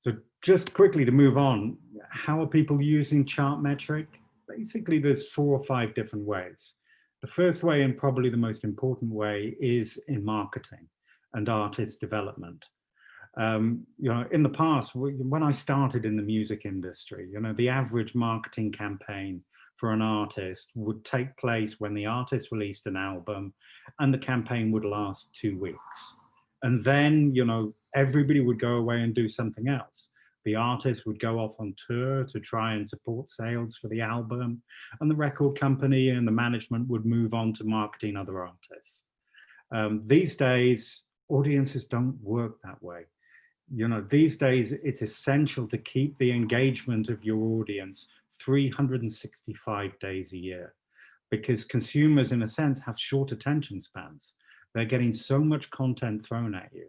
So just quickly to move on, how are people using Chartmetric? Basically, there's 4 or 5 different ways. The first way, and probably the most important way, is in marketing and artist development. You know, in the past, when I started in the music industry, you know, the average marketing campaign for an artist would take place when the artist released an album, and the campaign would last 2 weeks. And then, you know, everybody would go away and do something else. The artist would go off on tour to try and support sales for the album, and the record company and the management would move on to marketing other artists. These days, audiences don't work that way. You know, these days it's essential to keep the engagement of your audience 365 days a year, because consumers, in a sense, have short attention spans. They're getting so much content thrown at you.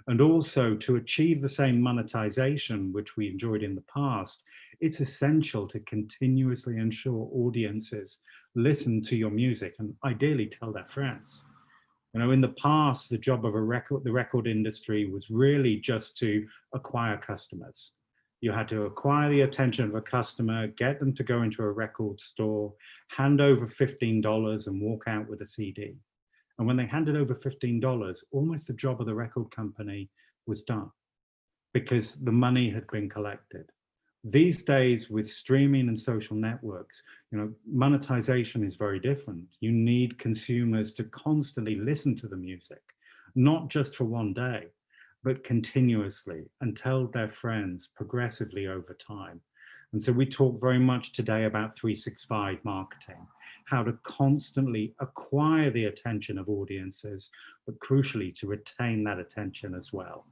And also, to achieve the same monetization which we enjoyed in the past, it's essential to continuously ensure audiences listen to your music and ideally tell their friends. You know, in the past, the job of the record industry was really just to acquire customers. You had to acquire the attention of a customer, get them to go into a record store, hand over $15 and walk out with a CD. And when they handed over $15, almost the job of the record company was done because the money had been collected. These days, with streaming and social networks, you know, monetization is very different. You need consumers to constantly listen to the music, not just for one day, but continuously, and tell their friends progressively over time. And so we talk very much today about 365 marketing, how to constantly acquire the attention of audiences, but crucially to retain that attention as well.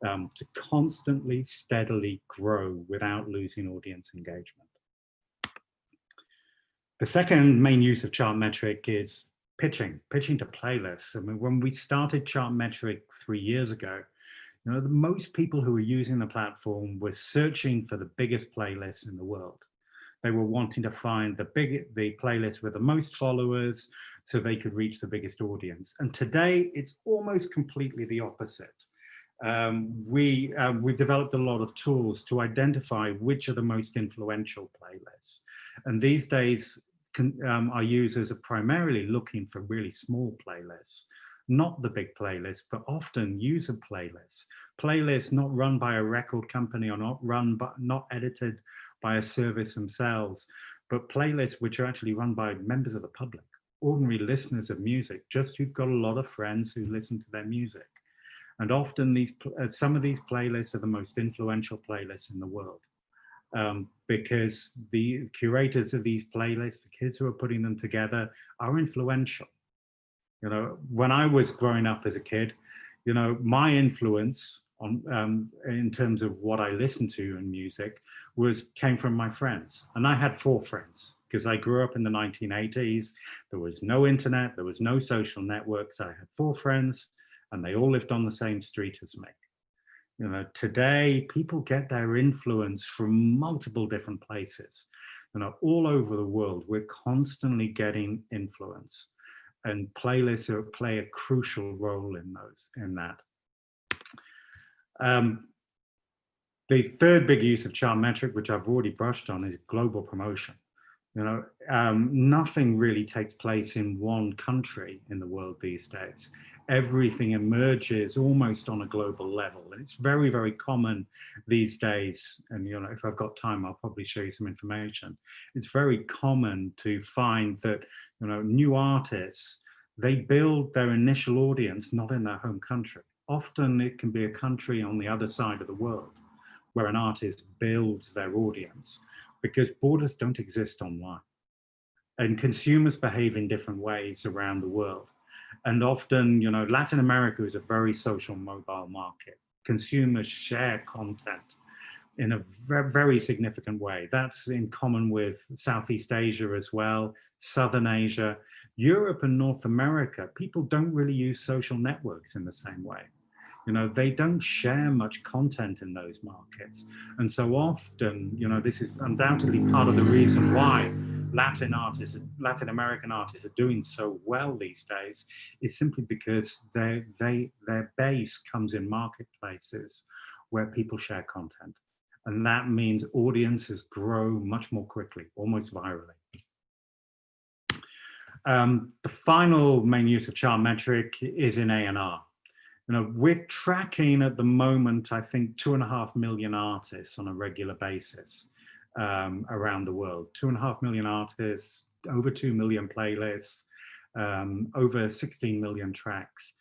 To constantly, steadily grow without losing audience engagement. The second main use of Chartmetric is pitching to playlists. I mean, when we started Chartmetric 3 years ago, you know, the most people who were using the platform were searching for the biggest playlists in the world. They were wanting to find the playlist with the most followers so they could reach the biggest audience. And today it's almost completely the opposite. We've developed a lot of tools to identify which are the most influential playlists. And these days, our users are primarily looking for really small playlists, not the big playlists, but often user playlists not run by a record company or not edited by a service themselves, but playlists which are actually run by members of the public, ordinary listeners of music, just who've got a lot of friends who listen to their music. And often some of these playlists are the most influential playlists in the world, because the curators of these playlists, the kids who are putting them together, are influential. You know, when I was growing up as a kid, you know, my influence on in terms of what I listened to in music came from my friends, and I had 4 friends. Because I grew up in the 1980s, there was no internet, there was no social networks. I had 4 friends, and they all lived on the same street as me. You know, today people get their influence from multiple different places. You know, all over the world, we're constantly getting influence, and playlists play a crucial role in that. The third big use of Chartmetric, which I've already brushed on, is global promotion. You know, nothing really takes place in one country in the world these days. Everything emerges almost on a global level. And it's very, very common these days. And, you know, if I've got time, I'll probably show you some information. It's very common to find that, you know, new artists, they build their initial audience not in their home country. Often it can be a country on the other side of the world where an artist builds their audience, because borders don't exist online. And consumers behave in different ways around the world. And often, you know, Latin America is a very social mobile market. Consumers share content in a very significant way. That's in common with Southeast Asia as well, Southern Asia. Europe and North America, people don't really use social networks in the same way. You know, they don't share much content in those markets. And so often, you know, this is undoubtedly part of the reason why Latin American artists are doing so well these days, is simply because their base comes in marketplaces where people share content. And that means audiences grow much more quickly, almost virally. The final main use of Chartmetric is in A&R. You know, we're tracking at the moment, I think, 2.5 million artists on a regular basis around the world. 2.5 million artists, over 2 million playlists, over 16 million tracks.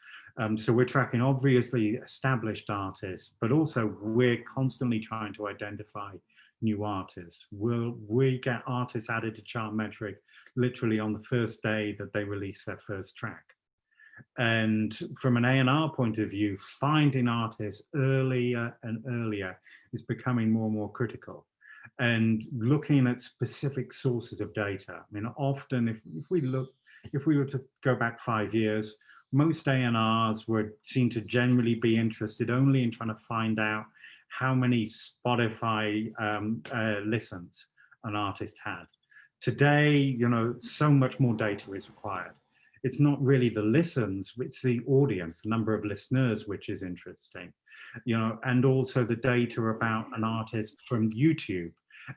So we're tracking obviously established artists, but also we're constantly trying to identify new artists. We get artists added to Chartmetric literally on the first day that they release their first track. And from an A&R point of view, finding artists earlier and earlier is becoming more and more critical. And looking at specific sources of data. I mean, often if we were to go back 5 years, most A&Rs were seen to generally be interested only in trying to find out how many Spotify listens an artist had. Today, you know, so much more data is required. It's not really the listens, it's the audience, the number of listeners, which is interesting, you know, and also the data about an artist from YouTube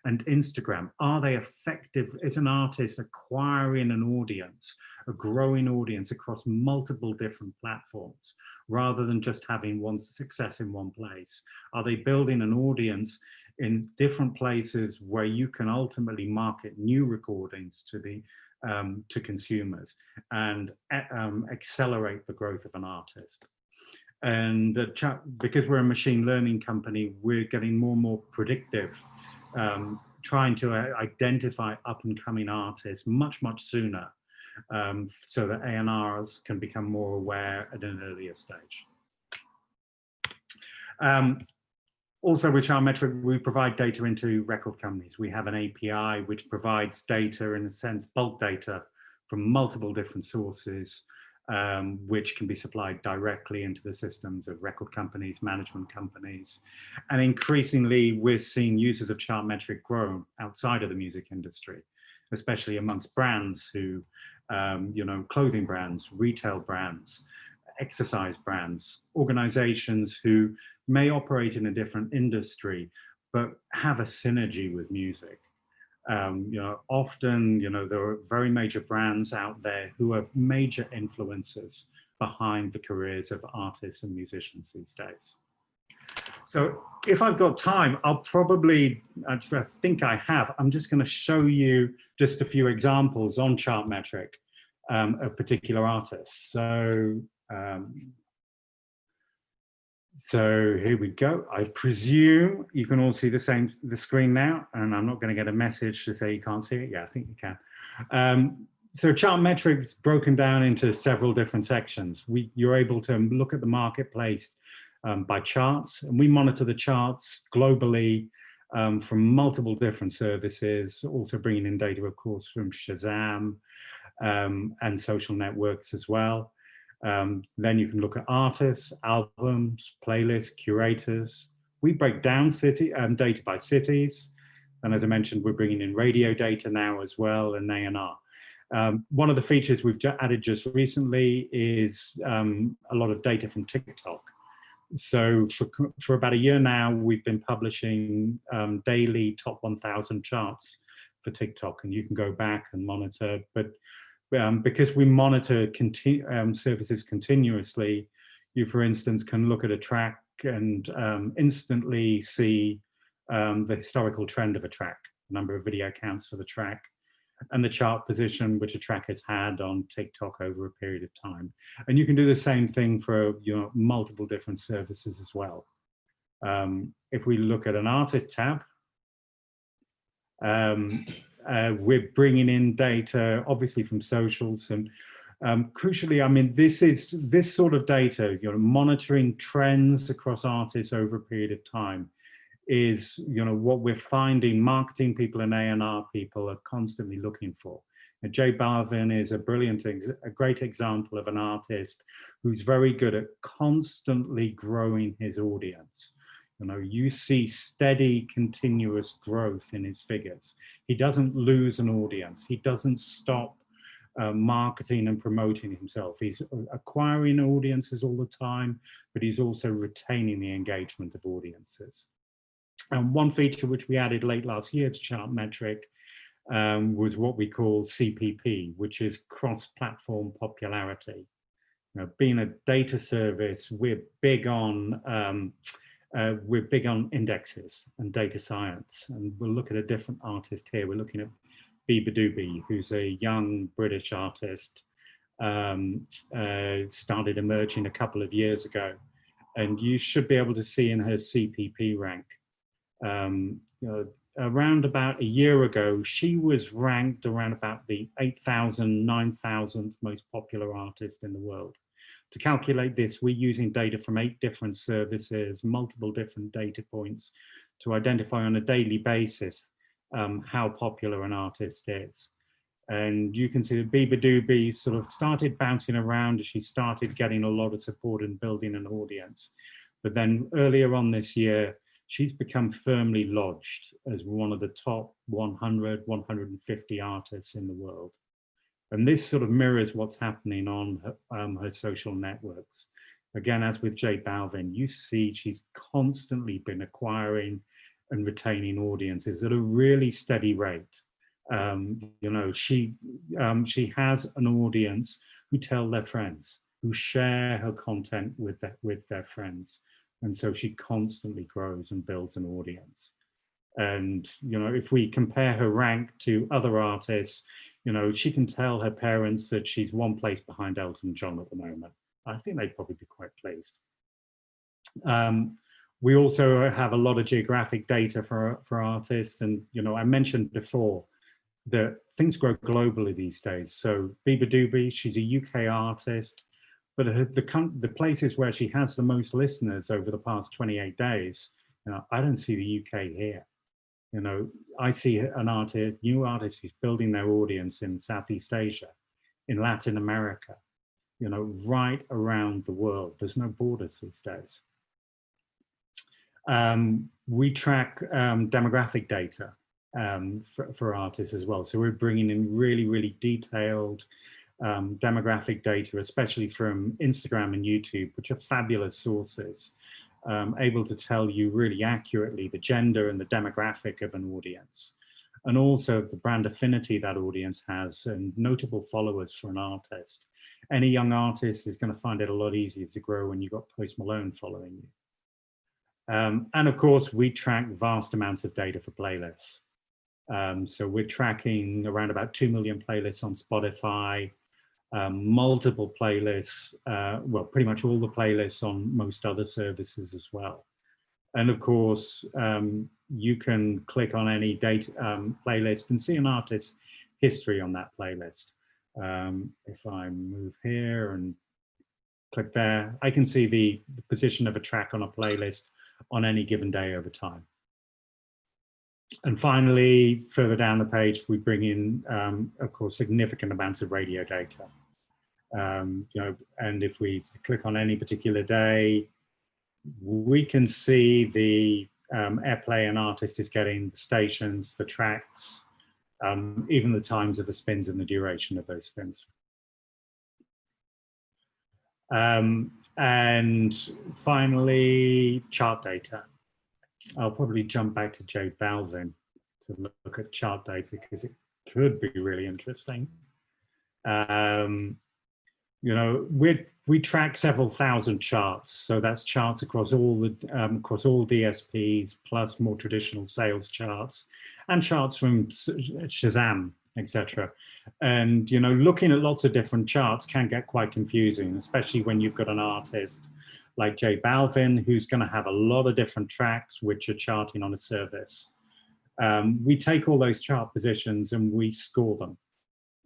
and Instagram. Are they effective? Is an artist acquiring an audience, a growing audience across multiple different platforms, rather than just having one success in one place? Are they building an audience in different places where you can ultimately market new recordings to the to consumers and accelerate the growth of an artist? And because we're a machine learning company, we're getting more and more predictive, trying to identify up and coming artists much sooner, so that A&Rs can become more aware at an earlier stage. Also with Chartmetric, we provide data into record companies. We have an API which provides data, in a sense, bulk data from multiple different sources, which can be supplied directly into the systems of record companies, management companies. And increasingly, we're seeing users of Chartmetric grow outside of the music industry, especially amongst brands who, you know, clothing brands, retail brands, exercise brands, organizations who may operate in a different industry, but have a synergy with music. You know, often, you know, there are very major brands out there who are major influencers behind the careers of artists and musicians these days. So if I've got time, I'll probably, I think I have, I'm just going to show you just a few examples on Chartmetric of particular artists. So here we go. I presume you can all see the screen now, and I'm not going to get a message to say you can't see it. Yeah, I think you can. So Chartmetric's broken down into several different sections. You're able to look at the marketplace by charts, and we monitor the charts globally from multiple different services, also bringing in data, of course, from Shazam and social networks as well. Then you can look at artists, albums, playlists, curators. We break down data by cities. And as I mentioned, we're bringing in radio data now as well, and A&R. One of the features we've added just recently is a lot of data from TikTok. So for about a year now, we've been publishing daily top 1,000 charts for TikTok, and you can go back and monitor. But because we monitor services continuously, you, for instance, can look at a track and instantly see the historical trend of a track, number of video counts for the track, and the chart position which a track has had on TikTok over a period of time. And you can do the same thing for, you know, multiple different services as well. If we look at an artist tab, we're bringing in data, obviously from socials, and crucially, I mean, this sort of data, you know, monitoring trends across artists over a period of time is, you know, what we're finding marketing people and A&R people are constantly looking for. And J Balvin is a great example of an artist who's very good at constantly growing his audience. You know, you see steady, continuous growth in his figures. He doesn't lose an audience. He doesn't stop marketing and promoting himself. He's acquiring audiences all the time, but he's also retaining the engagement of audiences. And one feature which we added late last year to Chartmetric was what we call CPP, which is cross-platform popularity. You know, being a data service, we're big on indexes and data science, and we'll look at a different artist here. We're looking at Biba Doobie, who's a young British artist started emerging a couple of years ago. And you should be able to see in her CPP rank. Around about a year ago, she was ranked around about the 8,000, 9,000th most popular artist in the world. To calculate this, we're using data from 8 different services, multiple different data points to identify on a daily basis how popular an artist is. And you can see that MUdaL sort of started bouncing around as she started getting a lot of support and building an audience. But then earlier on this year, she's become firmly lodged as one of the top 100, 150 artists in the world. And this sort of mirrors what's happening on her social networks. Again, as with J Balvin, you see she's constantly been acquiring and retaining audiences at a really steady rate. She has an audience who tell their friends, who share her content with their friends. And so she constantly grows and builds an audience. And, if we compare her rank to other artists, she can tell her parents that she's one place behind Elton John at the moment. I think they'd probably be quite pleased. We also have a lot of geographic data for artists. And, I mentioned before that things grow globally these days. So MUdaL, she's a UK artist, but the places where she has the most listeners over the past 28 days, I don't see the UK here. I see new artist who's building their audience in Southeast Asia, in Latin America, right around the world. There's no borders these days. We track demographic data for artists as well. So we're bringing in really, really detailed demographic data, especially from Instagram and YouTube, which are fabulous sources, able to tell you really accurately the gender and the demographic of an audience, and also the brand affinity that audience has and notable followers for an artist. Any young artist is going to find it a lot easier to grow when you've got Post Malone following you. And of course, we track vast amounts of data for playlists. So we're tracking around about 2 million playlists on Spotify, multiple playlists, well, pretty much all the playlists on most other services as well. And of course, you can click on any data playlist and see an artist's history on that playlist. If I move here and click there, I can see the position of a track on a playlist on any given day over time. And finally, further down the page, we bring in, of course, significant amounts of radio data. And if we click on any particular day, we can see the airplay an artist is getting, the stations, the tracks, even the times of the spins and the duration of those spins. And finally, chart data. I'll probably jump back to J Balvin to look at chart data because it could be really interesting. We track several thousand charts, so that's charts across all the across all DSPs, plus more traditional sales charts, and charts from Shazam, etc. And looking at lots of different charts can get quite confusing, especially when you've got an artist like J Balvin, who's going to have a lot of different tracks which are charting on a service. We take all those chart positions and we score them.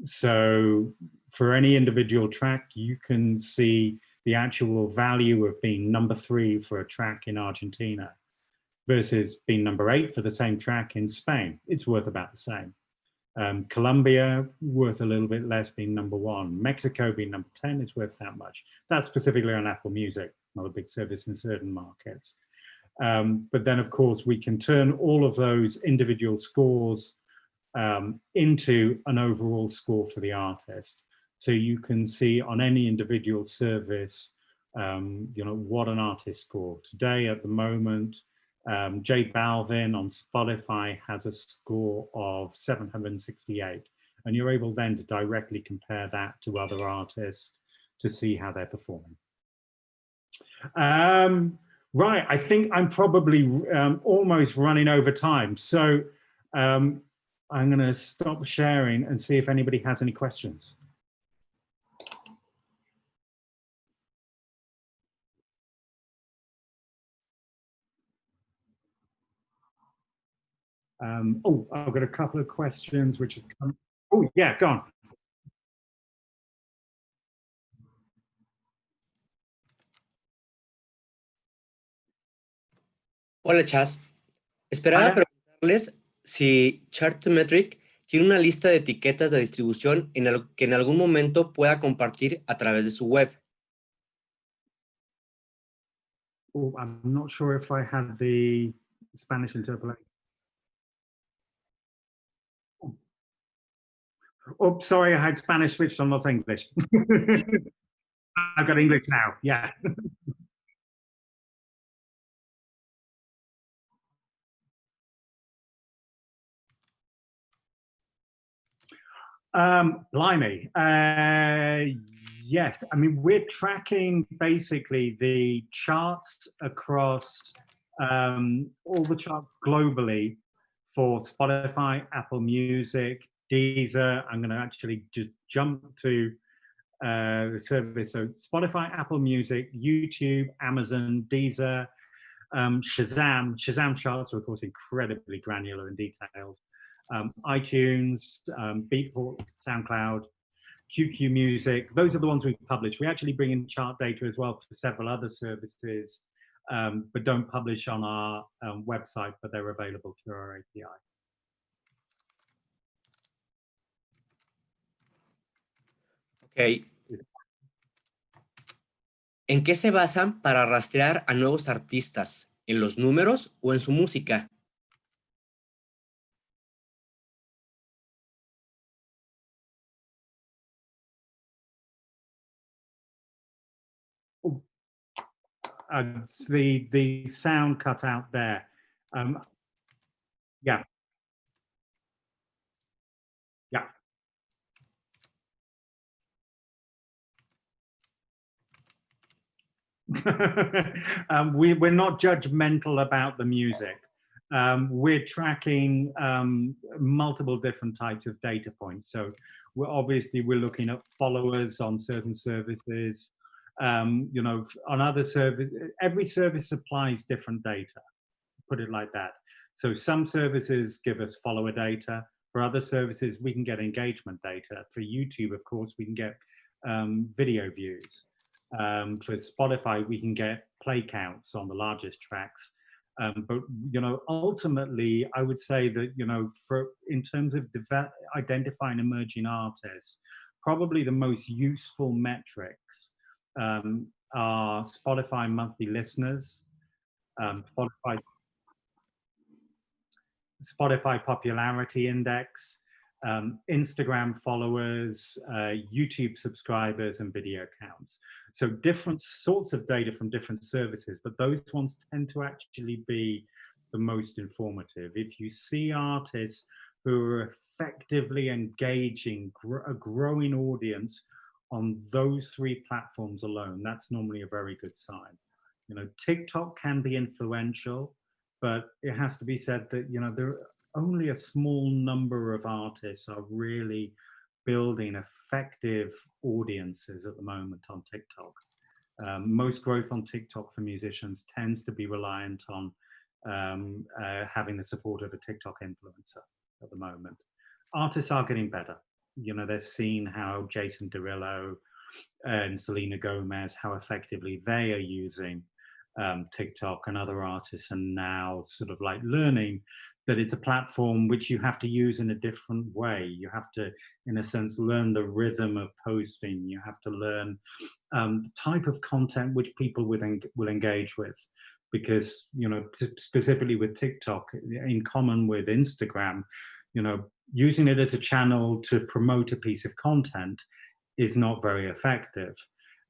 So for any individual track, you can see the actual value of being number 3 for a track in Argentina versus being number 8 for the same track in Spain. It's worth about the same. Colombia, worth a little bit less, being number 1. Mexico being number 10 is worth that much. That's specifically on Apple Music, not a big service in certain markets. But then, of course, we can turn all of those individual scores into an overall score for the artist. So you can see on any individual service, what an artist scored. Today, at the moment, J Balvin on Spotify has a score of 768. And you're able then to directly compare that to other artists to see how they're performing. Right, I think I'm probably almost running over time. So I'm going to stop sharing and see if anybody has any questions. Oh, I've got a couple of questions which have come. Oh, yeah, go on. Hola, Chas. Hi Esperaba there. preguntarles si Chartmetric tiene una lista de etiquetas de distribución que en algún momento pueda compartir a través de su web. Oh, I'm not sure if I had the Spanish interpolation. Oh, sorry, I had Spanish switched on, not English. I've got English now, yeah. Blimey. Yes, I mean, we're tracking basically the charts across all the charts globally for Spotify, Apple Music, Deezer. I'm going to actually just jump to the service. So Spotify, Apple Music, YouTube, Amazon, Deezer, Shazam. Shazam charts are, of course, incredibly granular and detailed. iTunes, Beatport, SoundCloud, QQ Music. Those are the ones we publish. We actually bring in chart data as well for several other services, but don't publish on our website, but they're available through our API. Ok. ¿En qué se basan para rastrear a nuevos artistas? ¿En los números o en su música? The sound cut out there. Yeah. Yeah. We're not judgmental about the music. We're tracking multiple different types of data points. So we're looking at followers on certain services. You know, on other services, every service supplies different data, put it like that. So some services give us follower data. For other services, we can get engagement data. For YouTube, of course, we can get video views. For Spotify, we can get play counts on the largest tracks. But, you know, ultimately, I would say that, you know, in terms of identifying emerging artists, probably the most useful metrics are Spotify monthly listeners, Spotify popularity index, Instagram followers, YouTube subscribers, and video counts. So different sorts of data from different services, but those ones tend to actually be the most informative. If you see artists who are effectively engaging a growing audience on those three platforms alone, that's normally a very good sign. You know, TikTok can be influential, but it has to be said that, you know, there are only a small number of artists are really building effective audiences at the moment on TikTok. Most growth on TikTok for musicians tends to be reliant on having the support of a TikTok influencer at the moment. Artists are getting better. You know, they're seeing how Jason Derulo and Selena Gomez, how effectively they are using TikTok, and other artists are now sort of like learning that it's a platform which you have to use in a different way. You have to, in a sense, learn the rhythm of posting. You have to learn the type of content which people will engage with. Because, you know, specifically with TikTok, in common with Instagram, you know, using it as a channel to promote a piece of content is not very effective.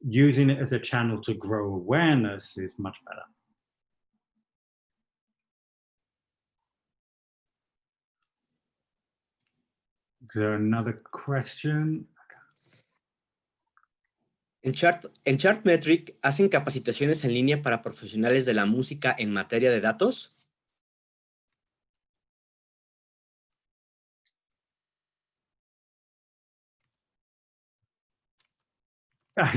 Using it as a channel to grow awareness is much better. Is there another question? En Chartmetric, ¿hacen capacitaciones en línea para profesionales de la música en materia de datos?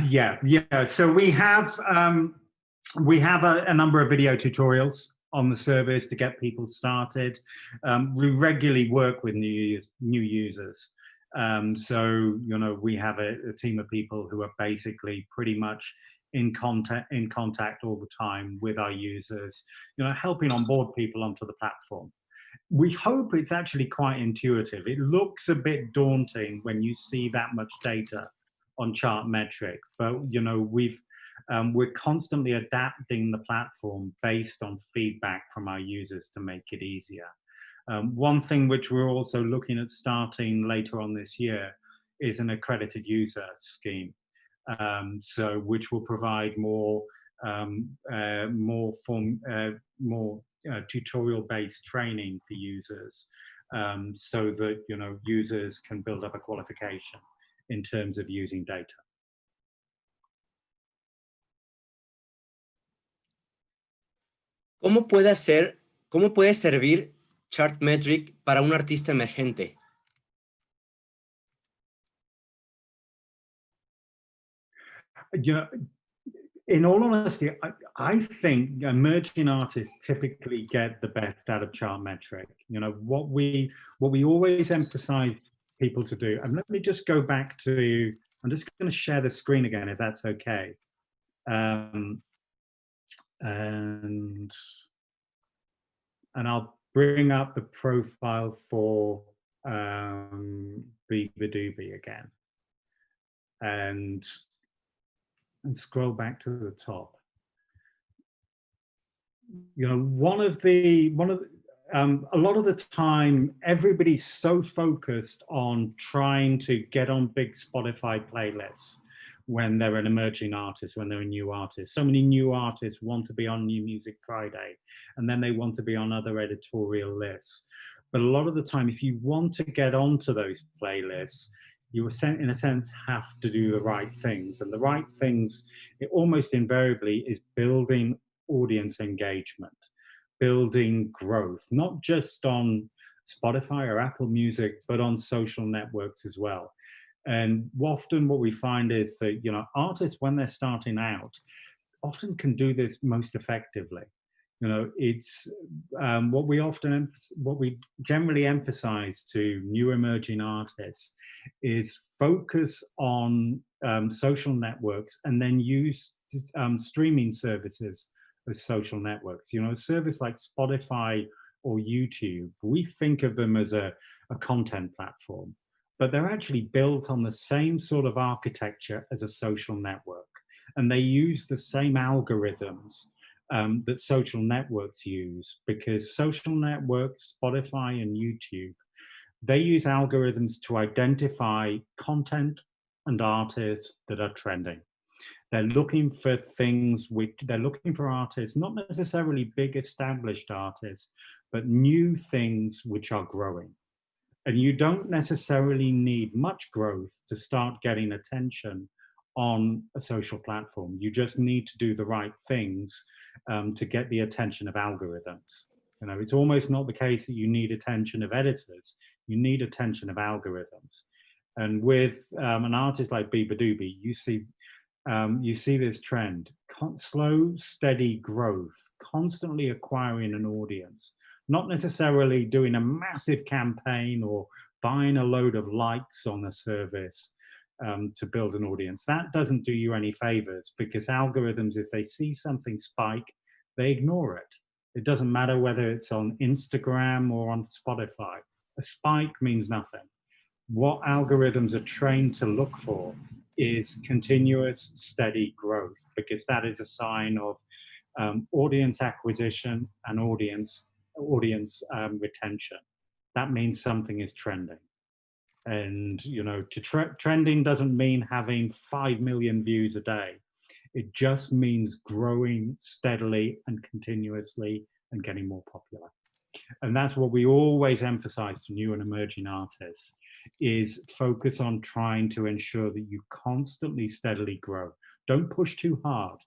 Yeah. So we have a number of video tutorials on the service to get people started. We regularly work with new users. So, you know, we have a team of people who are basically pretty much in contact all the time with our users, you know, helping onboard people onto the platform. We hope it's actually quite intuitive. It looks a bit daunting when you see that much data on Chartmetric, but you know, we're constantly adapting the platform based on feedback from our users to make it easier. One thing which we're also looking at starting later on this year is an accredited user scheme, so which will provide more tutorial-based training for users, so that, you know, users can build up a qualification in terms of using data. ¿Cómo puede servir Chartmetric para un artista emergente? You know, in all honesty, I think emerging artists typically get the best out of Chartmetric. You know, what we always emphasize people to do, and let me just go back to, I'm just going to share the screen again, if that's okay. And I'll bring up the profile for Beabadoobie again, and scroll back to the top. You know, a lot of the time, everybody's so focused on trying to get on big Spotify playlists when they're an emerging artist, when they're a new artist. So many new artists want to be on New Music Friday, and then they want to be on other editorial lists. But a lot of the time, if you want to get onto those playlists, you, in a sense, have to do the right things. And the right things, it almost invariably is building audience engagement, building growth, not just on Spotify or Apple Music, but on social networks as well. And often what we find is that, you know, artists, when they're starting out, often can do this most effectively. You know, it's what we generally emphasize to new emerging artists is focus on social networks, and then use streaming services as social networks. You know, a service like Spotify or YouTube, we think of them as a content platform, but they're actually built on the same sort of architecture as a social network, and they use the same algorithms that social networks use, because social networks, Spotify and YouTube, they use algorithms to identify content and artists that are trending. They're looking for things they're looking for artists, not necessarily big established artists, but new things which are growing. And you don't necessarily need much growth to start getting attention on a social platform. You just need to do the right things to get the attention of algorithms. You know, it's almost not the case that you need attention of editors. You need attention of algorithms. And with an artist like Beabadoobie, you see this trend: slow, steady growth, constantly acquiring an audience, not necessarily doing a massive campaign or buying a load of likes on a service to build an audience. That doesn't do you any favors, because algorithms, if they see something spike, they ignore it. It doesn't matter whether it's on Instagram or on Spotify. A spike means nothing. What algorithms are trained to look for is continuous, steady growth, because that is a sign of audience acquisition and audience retention. That means something is trending. And, you know, trending doesn't mean having 5 million views a day. It just means growing steadily and continuously and getting more popular. And that's what we always emphasize to new and emerging artists, is focus on trying to ensure that you constantly, steadily grow. Don't push too hard,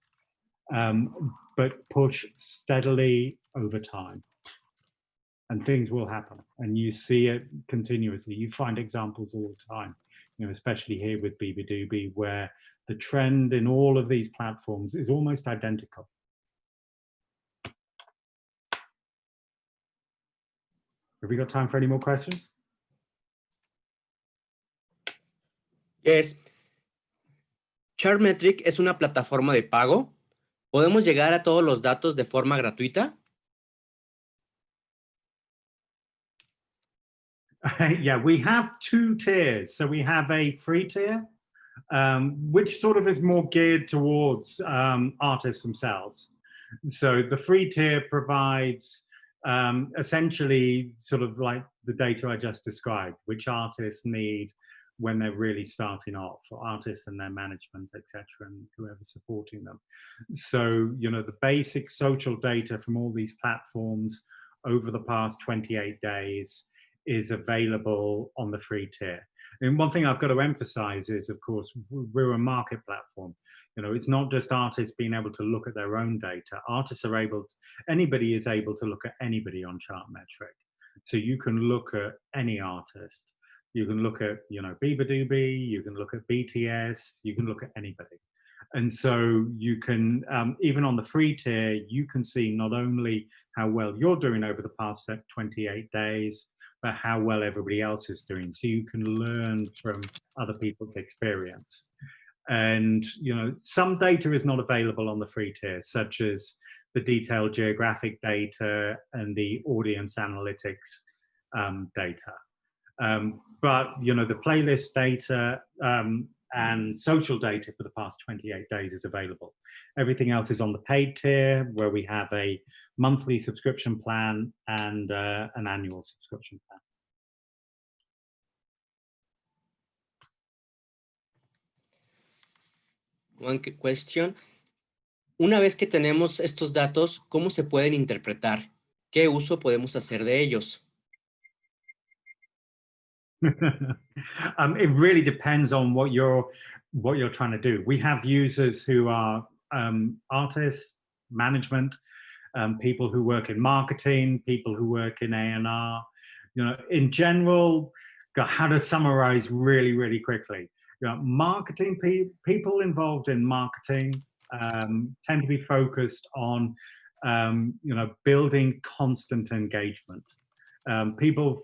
but push steadily over time. And things will happen, and you see it continuously. You find examples all the time, you know, especially here with Beabadoobie, where the trend in all of these platforms is almost identical. Have we got time for any more questions? Yes. Chartmetric es una plataforma de pago. ¿Podemos llegar a todos los datos de forma gratuita? Yeah, we have 2 tiers. So we have a free tier, which sort of is more geared towards artists themselves. So the free tier provides essentially sort of like the data I just described, which artists need when they're really starting off, for artists and their management, etc., and whoever's supporting them. So, you know, the basic social data from all these platforms over the past 28 days is available on the free tier. And one thing I've got to emphasize is, of course, we're a market platform. You know, it's not just artists being able to look at their own data. Artists are able to, anybody is able to look at anybody on Chartmetric. So you can look at any artist. You can look at, you know, Bieber, you can look at BTS, you can look at anybody. And so you can, even on the free tier, you can see not only how well you're doing over the past 28 days, but how well everybody else is doing. So you can learn from other people's experience. And, you know, some data is not available on the free tier, such as the detailed geographic data and the audience analytics data. But, you know, the playlist data and social data for the past 28 days is available. Everything else is on the paid tier, where we have a monthly subscription plan and an annual subscription plan. One question. Una vez que tenemos estos datos, ¿cómo se pueden interpretar? ¿Qué uso podemos hacer de ellos? It really depends on what you're trying to do. We have users who are artists, management, people who work in marketing, people who work in A&R. You know, in general, how to summarize really, really quickly. You know, marketing people involved in marketing tend to be focused on you know, building constant engagement. People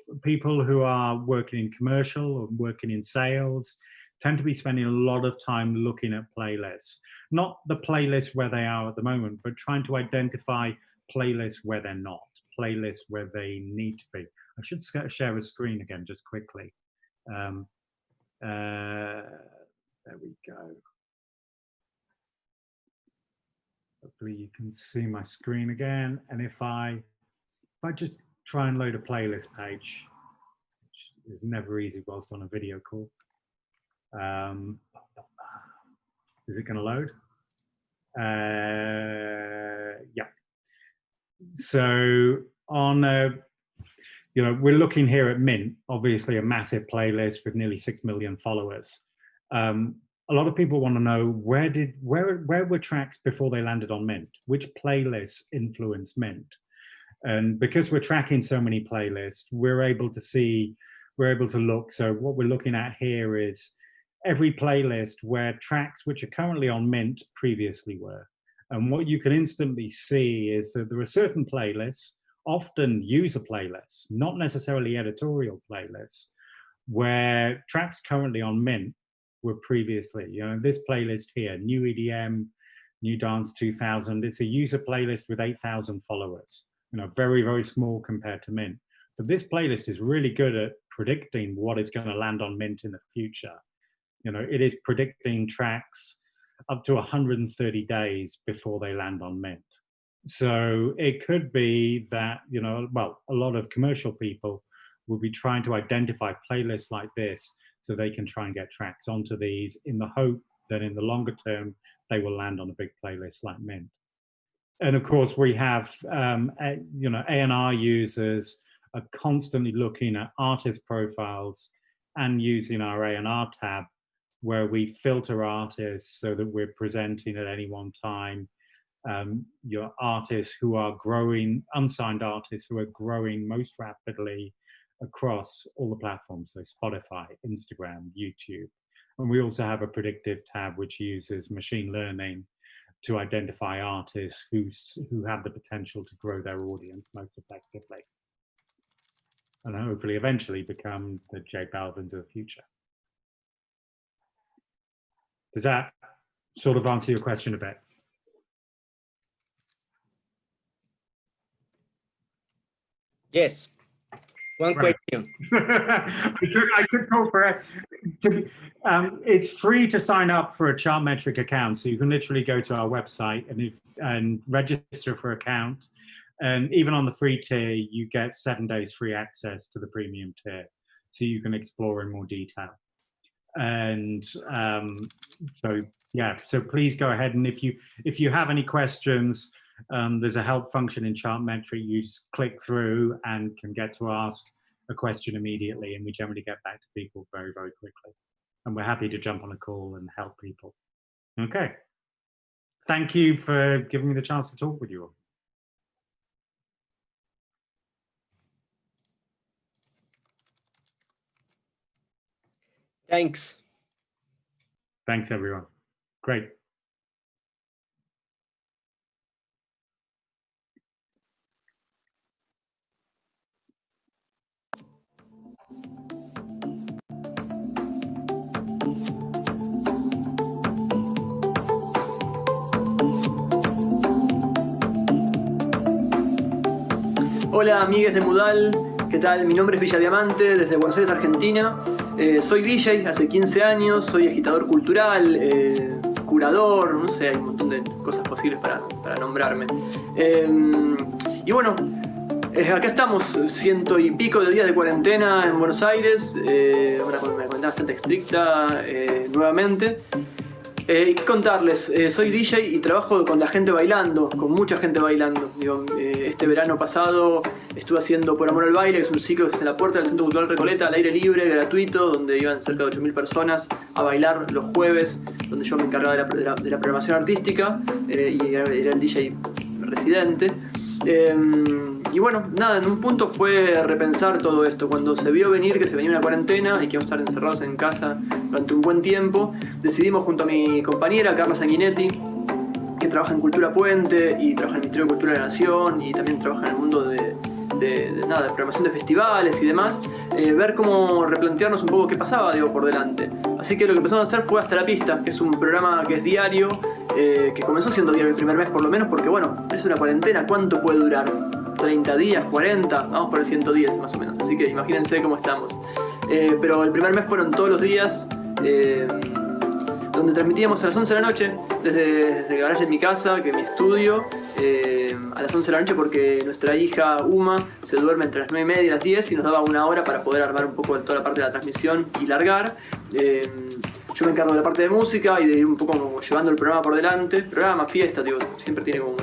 who are working in commercial or working in sales tend to be spending a lot of time looking at playlists. Not the playlists where they are at the moment, but trying to identify playlists where they're not, playlists where they need to be. I should share a screen again just quickly. There we go. Hopefully you can see my screen again. And if I just try and load a playlist page, which is never easy whilst on a video call. Is it going to load? Yeah. So on, you know, we're looking here at Mint, obviously a massive playlist with nearly 6 million followers. A lot of people want to know where were tracks before they landed on Mint? Which playlists influenced Mint? And because we're tracking so many playlists, we're able to look. So what we're looking at here is every playlist where tracks which are currently on Mint previously were. And what you can instantly see is that there are certain playlists, often user playlists, not necessarily editorial playlists, where tracks currently on Mint were previously, you know, this playlist here, New EDM, New Dance 2000, it's a user playlist with 8,000 followers, you know, very, very small compared to Mint. But this playlist is really good at predicting what is going to land on Mint in the future. You know, it is predicting tracks up to 130 days before they land on Mint. So it could be that, you know, well, a lot of commercial people will be trying to identify playlists like this so they can try and get tracks onto these in the hope that in the longer term, they will land on a big playlist like Mint. And of course, we have, you know, A&R users are constantly looking at artist profiles and using our A&R tab, where we filter artists so that we're presenting at any one time your artists who are growing, unsigned artists who are growing most rapidly across all the platforms, so Spotify, Instagram, YouTube. And we also have a predictive tab which uses machine learning to identify artists who have the potential to grow their audience most effectively. and hopefully eventually become the J Balvins of the future. Does that sort of answer your question a bit? Yes. One Right. question. I could talk for it's free to sign up for a Chartmetric account, so you can literally go to our website and register for account. And even on the free tier, you get 7 days free access to the premium tier, so you can explore in more detail. And so yeah, so please go ahead, and if you have any questions, there's a help function in Chartmetric. You just click through and can get to ask a question immediately, and we generally get back to people very, very quickly. And we're happy to jump on a call and help people. Okay. Thank you for giving me the chance to talk with you all. Thanks. Thanks, everyone. Great. Hola amigues de MUdaL, ¿qué tal? Mi nombre es Villadiamante, desde Buenos Aires, Argentina. Soy DJ hace 15 años, soy agitador cultural, curador, no sé, hay un montón de cosas posibles para nombrarme. Y bueno, acá estamos, 100 y pico de días de cuarentena en Buenos Aires, una cuarentena bastante estricta nuevamente. ¿Qué contarles? Soy DJ y trabajo con la gente bailando, con mucha gente bailando. Digo, este verano pasado estuve haciendo Por Amor al Baile, que es un ciclo que se hace en la puerta del Centro Cultural Recoleta, al aire libre, gratuito, donde iban cerca de 8.000 personas a bailar los jueves, donde yo me encargaba de la programación artística y era el DJ residente. Y bueno, nada, en un punto fue repensar todo esto. Cuando se vio venir que se venía una cuarentena y que íbamos a estar encerrados en casa durante un buen tiempo, decidimos junto a mi compañera Carla Sanguinetti, que trabaja en Cultura Puente y trabaja en el Ministerio de Cultura de la Nación y también trabaja en el mundo de programación de festivales y demás, ver cómo replantearnos un poco qué pasaba, digo, por delante. Así que lo que empezamos a hacer fue Hasta la Pista, que es un programa que es diario, que comenzó siendo diario el primer mes por lo menos, porque bueno, es una cuarentena, ¿cuánto puede durar? 30 días, 40, vamos por el 110 más o menos, así que imagínense cómo estamos. Pero el primer mes fueron todos los días, donde transmitíamos a las 11 de la noche, desde el garaje de mi casa, que es mi estudio, a las 11 de la noche porque nuestra hija Uma se duerme entre las 9:30 y las 10 y nos daba una hora para poder armar un poco de toda la parte de la transmisión y largar. Yo me encargo de la parte de música y de ir un poco como llevando el programa por delante. Programa, fiesta, digo, siempre tiene como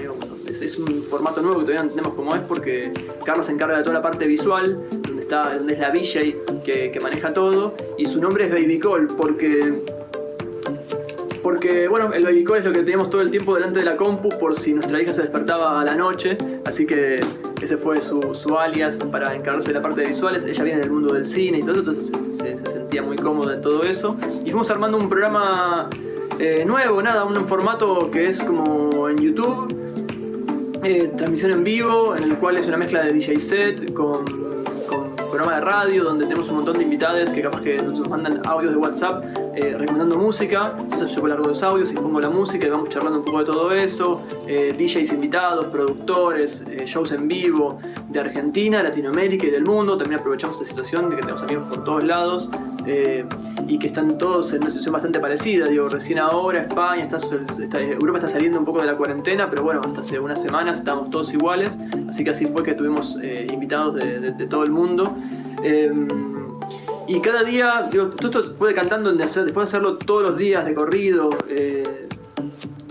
es un formato nuevo que todavía no entendemos cómo es, porque Carlos se encarga de toda la parte visual, donde es la VJ que maneja todo, y su nombre es Baby Call porque bueno, el Baby Call es lo que teníamos todo el tiempo delante de la compu por si nuestra hija se despertaba a la noche, así que ese fue su alias para encargarse de la parte de visuales. Ella viene del mundo del cine y todo, entonces se sentía muy cómoda en todo eso, y fuimos armando un programa nuevo, nada, un formato que es como en YouTube, transmisión en vivo, en el cual es una mezcla de DJ set con programa de radio, donde tenemos un montón de invitados que capaz que nos mandan audios de WhatsApp recomendando música. Entonces yo largo los audios y pongo la música y vamos charlando un poco de todo eso, DJs invitados, productores, shows en vivo de Argentina, Latinoamérica y del mundo. También aprovechamos esta situación de que tenemos amigos por todos lados y que están todos en una situación bastante parecida. Digo, recién ahora España, Europa está saliendo un poco de la cuarentena, pero bueno, hasta hace unas semanas estábamos todos iguales, así que así fue que tuvimos invitados de todo el mundo. Y cada día, digo, todo esto fue decantando después de hacerlo todos los días de corrido.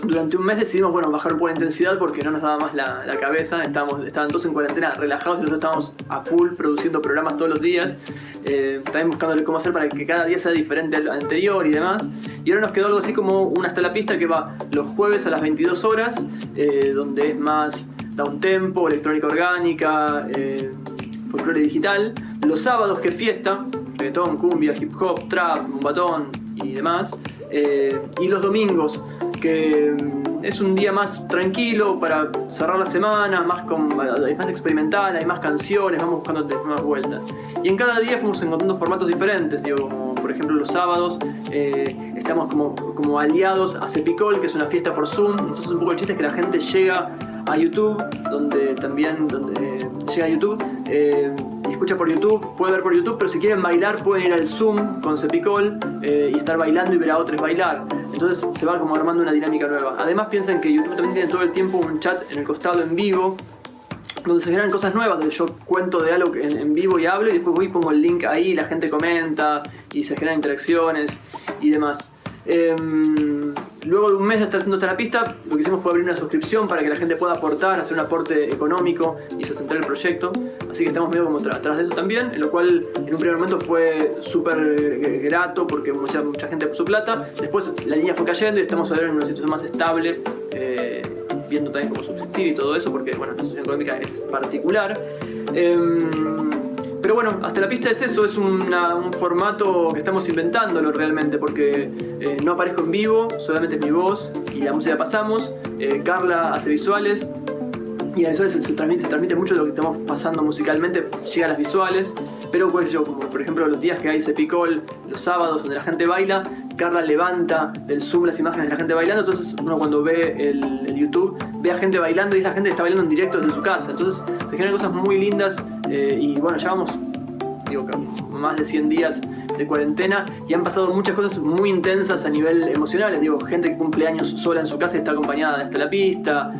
Durante un mes decidimos, bueno, bajar un poco la intensidad porque no nos daba más la cabeza. Estaban todos en cuarentena relajados y nosotros estábamos a full produciendo programas todos los días. También buscándole cómo hacer para que cada día sea diferente al anterior y demás. Y ahora nos quedó algo así como un Hasta la Pista que va los jueves a las 22 horas, donde es más downtempo, electrónica orgánica, folclore digital. Los sábados, que es fiesta, reggaetón, cumbia, hip hop, trap, bombatón y demás. Y los domingos, que es un día más tranquilo para cerrar la semana, es más experimental, hay más canciones, vamos buscando nuevas vueltas. Y en cada día fuimos encontrando formatos diferentes, digo, como por ejemplo los sábados estamos como aliados a Cepicol, que es una fiesta por Zoom. Entonces un poco el chiste es que la gente llega a YouTube, donde llega a YouTube y escucha por YouTube, puede ver por YouTube, pero si quieren bailar pueden ir al Zoom con Cepicol y estar bailando y ver a otros bailar. Entonces se va como armando una dinámica nueva. Además piensen que YouTube también tiene todo el tiempo un chat en el costado en vivo, donde se generan cosas nuevas, donde yo cuento de algo en vivo y hablo, y después voy y pongo el link ahí, la gente comenta y se generan interacciones y demás. Luego de un mes de estar haciendo esta pista, lo que hicimos fue abrir una suscripción para que la gente pueda aportar, hacer un aporte económico y sustentar el proyecto. Así que estamos medio como atrás de eso también, en lo cual en un primer momento fue súper grato porque mucha gente puso plata. Después la línea fue cayendo y estamos ahora en una situación más estable, viendo también cómo subsistir y todo eso, porque bueno, la situación económica es particular. Pero bueno, hasta la pista es eso, es un formato que estamos inventándolo realmente, porque no aparezco en vivo, solamente es mi voz y la música pasamos. Carla hace visuales y a visuales se transmite mucho de lo que estamos pasando musicalmente, llega a las visuales, pero pues yo, como por ejemplo los días que hay Cepicol, los sábados donde la gente baila, Carla levanta del Zoom las imágenes de la gente bailando, entonces uno cuando ve el YouTube ve a gente bailando y es la gente que está bailando en directo desde su casa, entonces se generan cosas muy lindas. Y bueno, llevamos más de 100 días de cuarentena y han pasado muchas cosas muy intensas a nivel emocional. Gente que cumple años sola en su casa y está acompañada hasta la pista,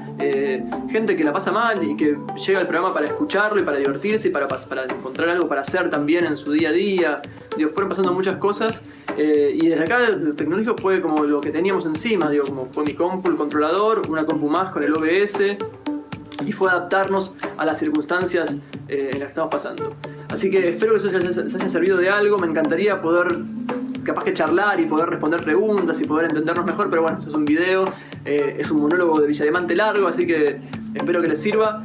gente que la pasa mal y que llega al programa para escucharlo y para divertirse y para encontrar algo para hacer también en su día a día. Fueron pasando muchas cosas y desde acá lo tecnológico fue como lo que teníamos encima, como fue mi compu, el controlador, una compu más con el OBS, y fue adaptarnos a las circunstancias en las que estamos pasando. Así que espero que eso les haya servido de algo. Me encantaría poder capaz que charlar y poder responder preguntas y poder entendernos mejor, pero bueno, eso es un video, es un monólogo de Villa Diamante largo, así que espero que les sirva.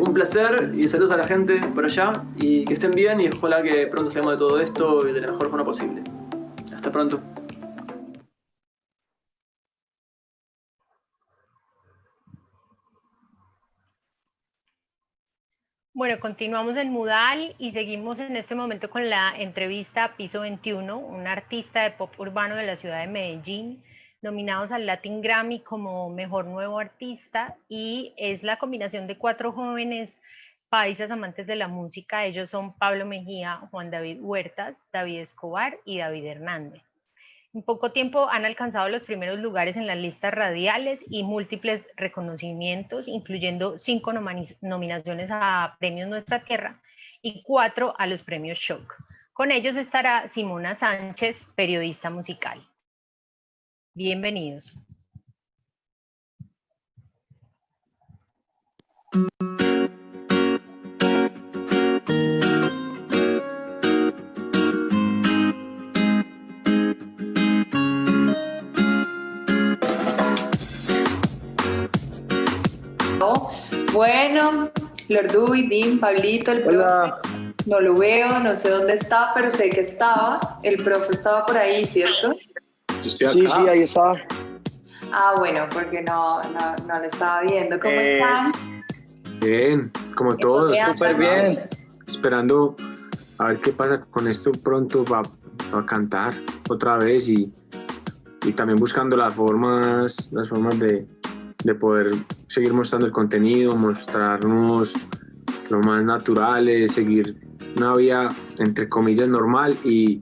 Un placer y saludos a la gente por allá y que estén bien y ojalá que pronto salgamos de todo esto de la mejor forma posible. Hasta pronto. Bueno, continuamos en MUdaL y seguimos en este momento con la entrevista a Piso 21, un artista de pop urbano de la ciudad de Medellín, nominados al Latin Grammy como Mejor Nuevo Artista, y es la combinación de 4 jóvenes paisas amantes de la música. Ellos son Pablo Mejía, Juan David Huertas, David Escobar y David Hernández. En poco tiempo han alcanzado los primeros lugares en las listas radiales y múltiples reconocimientos, incluyendo 5 nominaciones a Premios Nuestra Tierra y 4 a los Premios Shock. Con ellos estará Simona Sánchez, periodista musical. Bienvenidos. Bueno, Lorduy, Dim, Pablito, el profe, no lo veo, no sé dónde está, pero sé que estaba, el profe estaba por ahí, ¿cierto? Sí, ahí está. Ah, bueno, porque no lo estaba viendo. ¿Cómo están? Bien, como todos. Súper bien. Esperando a ver qué pasa con esto pronto para cantar otra vez y también buscando las formas de poder seguir mostrando el contenido, mostrarnos lo más naturales, seguir una vida entre comillas normal y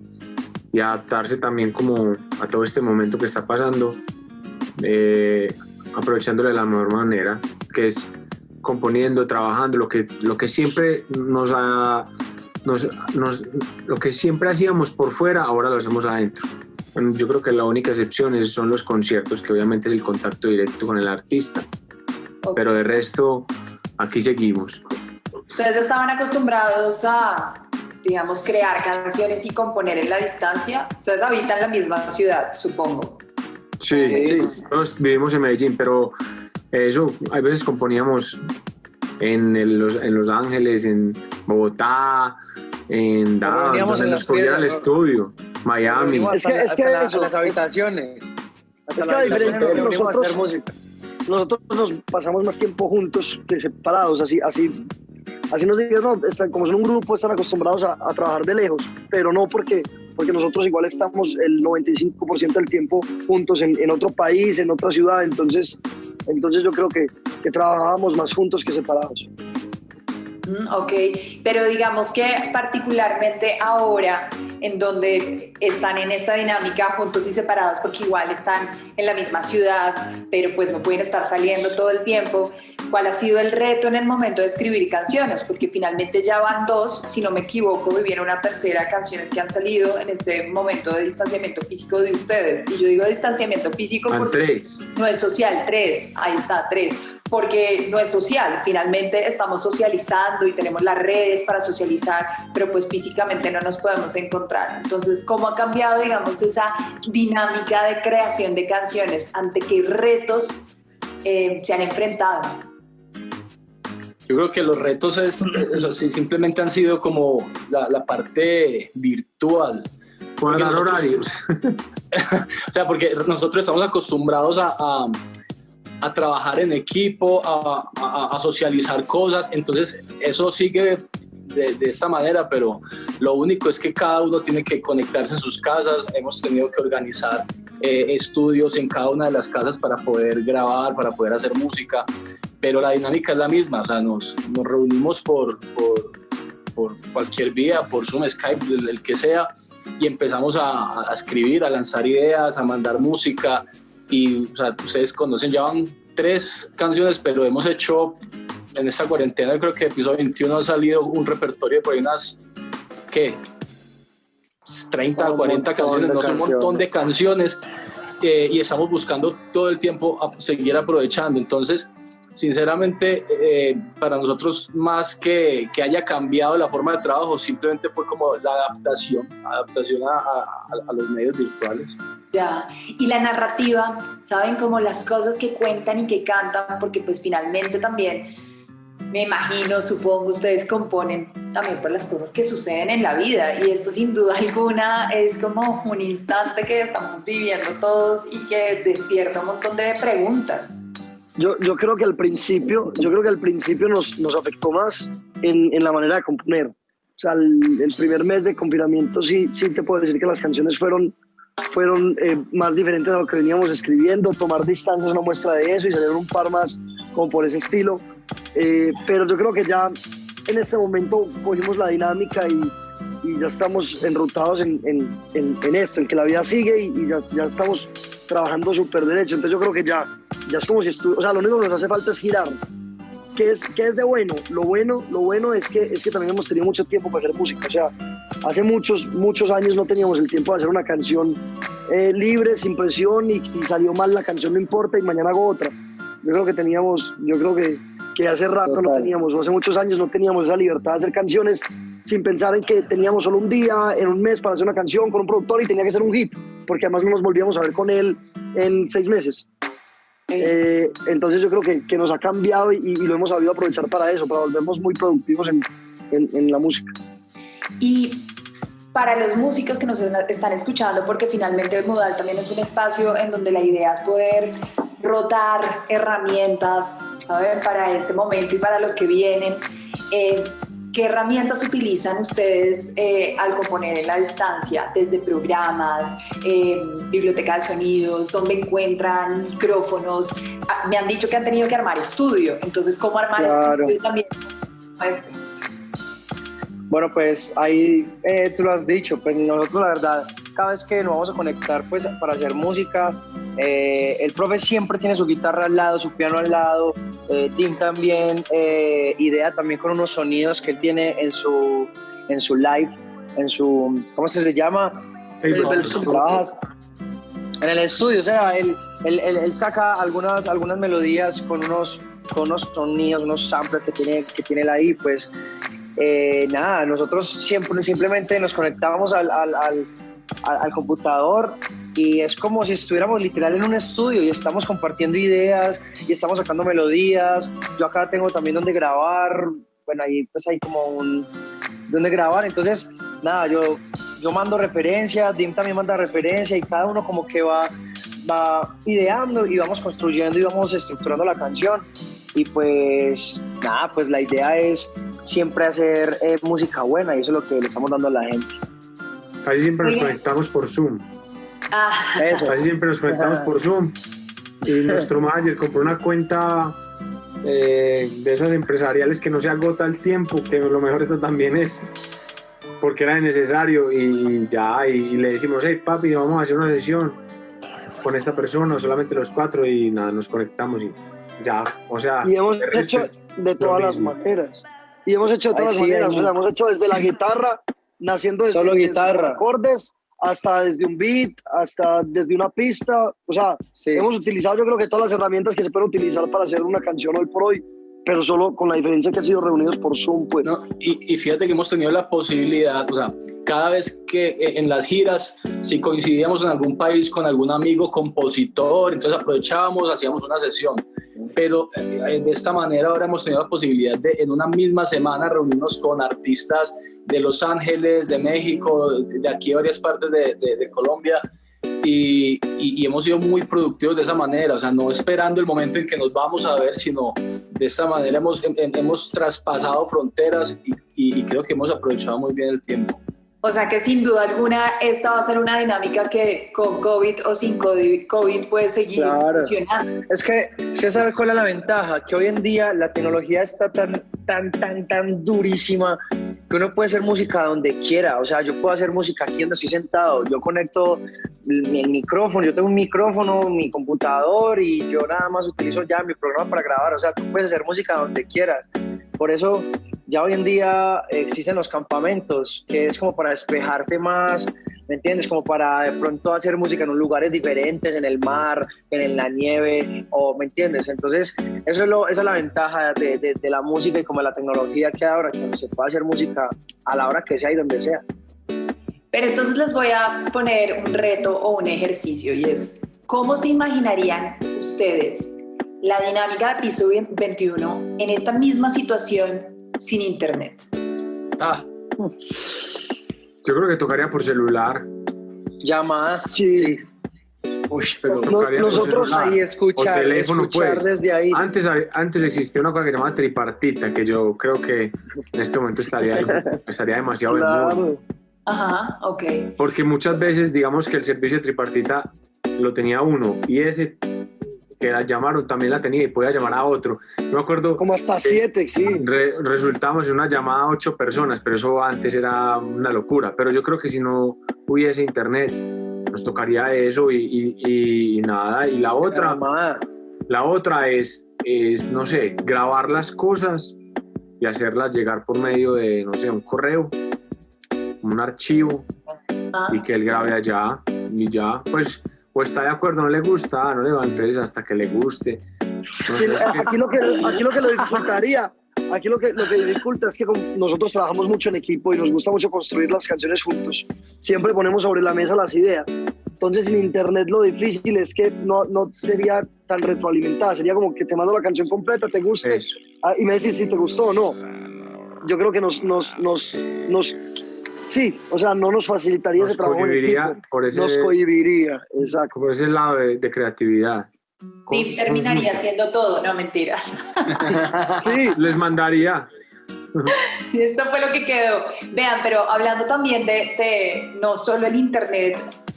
adaptarse también como a todo este momento que está pasando, aprovechándolo de la mejor manera, que es componiendo, trabajando, lo que siempre lo que siempre hacíamos por fuera, ahora lo hacemos adentro. Bueno, yo creo que la única excepción son los conciertos, que obviamente es el contacto directo con el artista. Okay. Pero de resto, aquí seguimos. ¿Ustedes estaban acostumbrados a, digamos, crear canciones y componer en la distancia? Ustedes habitan la misma ciudad, supongo. Sí. Todos vivimos en Medellín, pero eso, a veces componíamos en Los Ángeles, en Bogotá, en Dallas, nos podía al estudio, Miami. Es que eso, las habitaciones. Es que la diferencia es que nosotros, nosotros nos pasamos más tiempo juntos que separados, así nos digan, no, como son un grupo, están acostumbrados a trabajar de lejos, pero no porque nosotros igual estamos el 95% del tiempo juntos en otro país, en otra ciudad, entonces yo creo que trabajábamos más juntos que separados. Ok, pero digamos que particularmente ahora, en donde están en esta dinámica juntos y separados, porque igual están en la misma ciudad, pero pues no pueden estar saliendo todo el tiempo, ¿cuál ha sido el reto en el momento de escribir canciones? Porque finalmente ya van 2, si no me equivoco, y viene una tercera, canciones que han salido en este momento de distanciamiento físico de ustedes. Y yo digo distanciamiento físico porque 3. no es social, 3, ahí está, 3. Porque no es social, finalmente estamos socializando y tenemos las redes para socializar, pero pues físicamente no nos podemos encontrar. Entonces, ¿cómo ha cambiado, digamos, esa dinámica de creación de canciones? ¿Ante qué retos se han enfrentado? Yo creo que los retos simplemente han sido como la parte virtual. Cuadrar horarios. O sea, porque nosotros estamos acostumbrados a trabajar en equipo, a socializar cosas, entonces eso sigue de esta manera, pero lo único es que cada uno tiene que conectarse en sus casas. Hemos tenido que organizar estudios en cada una de las casas para poder grabar, para poder hacer música, pero la dinámica es la misma, o sea, nos reunimos por cualquier vía, por Zoom, Skype, el que sea, y empezamos a escribir, a lanzar ideas, a mandar música. Y, o sea, ustedes conocen, ya van 3 canciones, pero hemos hecho en esta cuarentena, yo creo que episodio 21 ha salido un repertorio de por ahí unas, ¿qué? 30, 40 canciones, no, son un montón de canciones, y estamos buscando todo el tiempo a seguir aprovechando. Entonces, sinceramente, para nosotros, más que haya cambiado la forma de trabajo, simplemente fue como la adaptación a los medios virtuales. Ya, y la narrativa, ¿saben? Como las cosas que cuentan y que cantan, porque pues finalmente también, me imagino, supongo, ustedes componen también por las cosas que suceden en la vida, y esto sin duda alguna es como un instante que estamos viviendo todos y que despierta un montón de preguntas. Yo creo que al principio nos afectó más en la manera de componer. O sea, el primer mes de confinamiento sí te puedo decir que las canciones fueron más diferentes a lo que veníamos escribiendo. Tomar distancia es una muestra de eso y salieron un par más como por ese estilo. Pero yo creo que ya en este momento cogimos la dinámica y ya estamos enrutados en esto, en que la vida sigue y ya estamos trabajando súper derecho. Entonces yo creo que ya es como si o sea, lo único que nos hace falta es girar. ¿Qué es de bueno? Lo bueno es que también hemos tenido mucho tiempo para hacer música. O sea, hace muchos años no teníamos el tiempo de hacer una canción libre, sin presión, y si salió mal la canción no importa y mañana hago otra. Yo creo que hace rato no teníamos, o hace muchos años no teníamos esa libertad de hacer canciones sin pensar en que teníamos solo un día, en un mes para hacer una canción con un productor y tenía que ser un hit, porque además no nos volvíamos a ver con él en 6 meses. Entonces yo creo que nos ha cambiado y lo hemos sabido aprovechar para eso, para volvernos muy productivos en la música. Y para los músicos que nos están escuchando, porque finalmente MUdaL también es un espacio en donde la idea es poder rotar herramientas, ¿saben? Para este momento y para los que vienen. ¿Qué herramientas utilizan ustedes al componer en la distancia? Desde programas, biblioteca de sonidos, ¿dónde encuentran micrófonos? Me han dicho que han tenido que armar estudio, entonces ¿cómo armar estudio también? Bueno, pues ahí tú lo has dicho, pues nosotros la verdad, cada vez que nos vamos a conectar pues para hacer música, el profe siempre tiene su guitarra al lado, su piano al lado, Tim también idea también con unos sonidos que él tiene en su live, en su, ¿cómo se llama? Trabajas en el estudio, o sea, él saca algunas melodías con unos sonidos, unos samplers que tiene él ahí, pues nada, nosotros simplemente nos conectábamos al computador y es como si estuviéramos literal en un estudio y estamos compartiendo ideas y estamos sacando melodías. Yo acá tengo también donde grabar, bueno, ahí pues hay como donde grabar, entonces nada, yo mando referencias, Dim también manda referencias y cada uno como que va va ideando y vamos construyendo y vamos estructurando la canción. Y pues nada, pues la idea es siempre hacer música buena y eso es lo que le estamos dando a la gente. Casi siempre nos conectamos por Zoom. Eso. Casi siempre nos conectamos por Zoom. Y nuestro manager compró una cuenta de esas empresariales que no se agota el tiempo, que lo mejor esto también es, porque era necesario y ya, y le decimos, hey papi, vamos a hacer una sesión con esta persona, solamente los 4 y nada, nos conectamos y ya, o sea. Y hemos hecho de todas las maneras. Y hemos hecho de todas las maneras, o sea, hemos hecho desde la guitarra, naciendo desde, solo guitarra, desde acordes, hasta desde un beat, hasta desde una pista, o sea, hemos utilizado yo creo que todas las herramientas que se pueden utilizar para hacer una canción hoy por hoy, pero solo con la diferencia que han sido reunidos por Zoom, pues. No, y fíjate que hemos tenido la posibilidad, o sea, cada vez que en las giras, si coincidíamos en algún país con algún amigo compositor, entonces aprovechábamos, hacíamos una sesión. Pero de esta manera ahora hemos tenido la posibilidad de en una misma semana reunirnos con artistas de Los Ángeles, de México, de aquí varias partes de Colombia, y hemos sido muy productivos de esa manera, o sea, no esperando el momento en que nos vamos a ver, sino de esta manera hemos traspasado fronteras y creo que hemos aprovechado muy bien el tiempo. O sea que sin duda alguna esta va a ser una dinámica que con COVID o sin COVID puede seguir funcionando. Es que, ¿usted sabe cuál es la ventaja? Que hoy en día la tecnología está tan durísima que uno puede hacer música donde quiera. O sea, yo puedo hacer música aquí donde estoy sentado. Yo conecto el micrófono, yo tengo un micrófono, mi computador y yo nada más utilizo ya mi programa para grabar. O sea, tú puedes hacer música donde quieras. Por eso ya hoy en día existen los campamentos, que es como para despejarte más, ¿me entiendes? Como para de pronto hacer música en lugares diferentes, en el mar, en la nieve, o ¿me entiendes? Entonces, esa es la ventaja de la música y como de la tecnología que hay ahora, que se puede hacer música a la hora que sea y donde sea. Pero entonces les voy a poner un reto o un ejercicio y es, ¿cómo se imaginarían ustedes la dinámica de Piso 21 en esta misma situación sin internet? Yo creo que tocaría por celular. Llamadas, sí. Uy, pero nosotros ahí escuchar, teléfono, escuchar pues. desde ahí. Antes existía una cosa que se llamaba tripartita, que yo creo que en este momento estaría demasiado en moda. Ajá, ok. Porque muchas veces, digamos que el servicio de tripartita lo tenía uno y ese que la llamaron también la tenía y podía llamar a otro. No me acuerdo. Como hasta 7, sí. Resultamos en una llamada a 8 personas, pero eso antes era una locura. Pero yo creo que si no hubiese internet, nos tocaría eso y nada. Y la otra es, no sé, grabar las cosas y hacerlas llegar por medio de, no sé, un correo, un archivo, y que él grabe allá y ya, pues, o está de acuerdo, no le gusta, no le va, entonces hasta que le guste. Sí, aquí lo que lo dificultaría, aquí lo que dificulta es que nosotros trabajamos mucho en equipo y nos gusta mucho construir las canciones juntos. Siempre ponemos sobre la mesa las ideas. Entonces, en internet lo difícil es que no sería tan retroalimentada, sería como que te mando la canción completa, te guste, y me decís si te gustó o no. Yo creo que sí, o sea, no nos facilitaría ese trabajo en equipo. Nos cohibiría, exacto. Por ese lado de creatividad. Sí, terminaría haciendo todo, no mentiras. Sí, les mandaría. Esto fue lo que quedó. Vean, pero hablando también de no solo el internet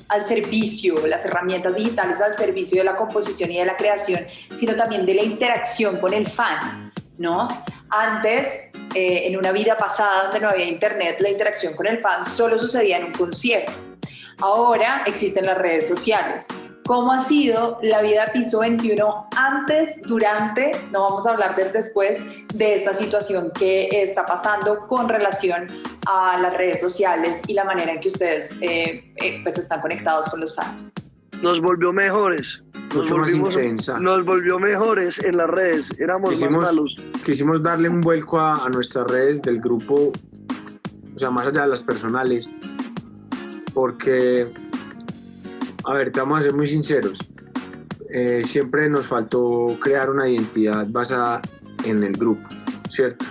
al servicio, las herramientas digitales al servicio de la composición y de la creación, sino también de la interacción con el fan, ¿no? Antes, en una vida pasada donde no había internet, la interacción con el fan solo sucedía en un concierto. Ahora existen las redes sociales. ¿Cómo ha sido la vida de Piso 21 antes, durante, no vamos a hablar del después, de esta situación que está pasando con relación a las redes sociales y la manera en que ustedes pues están conectados con los fans? Nos volvió mejores. Mucho más intensa. Nos volvió mejores en las redes, éramos más malos. Quisimos darle un vuelco a nuestras redes del grupo, o sea, más allá de las personales, porque, a ver, te vamos a ser muy sinceros, siempre nos faltó crear una identidad basada en el grupo, ¿cierto?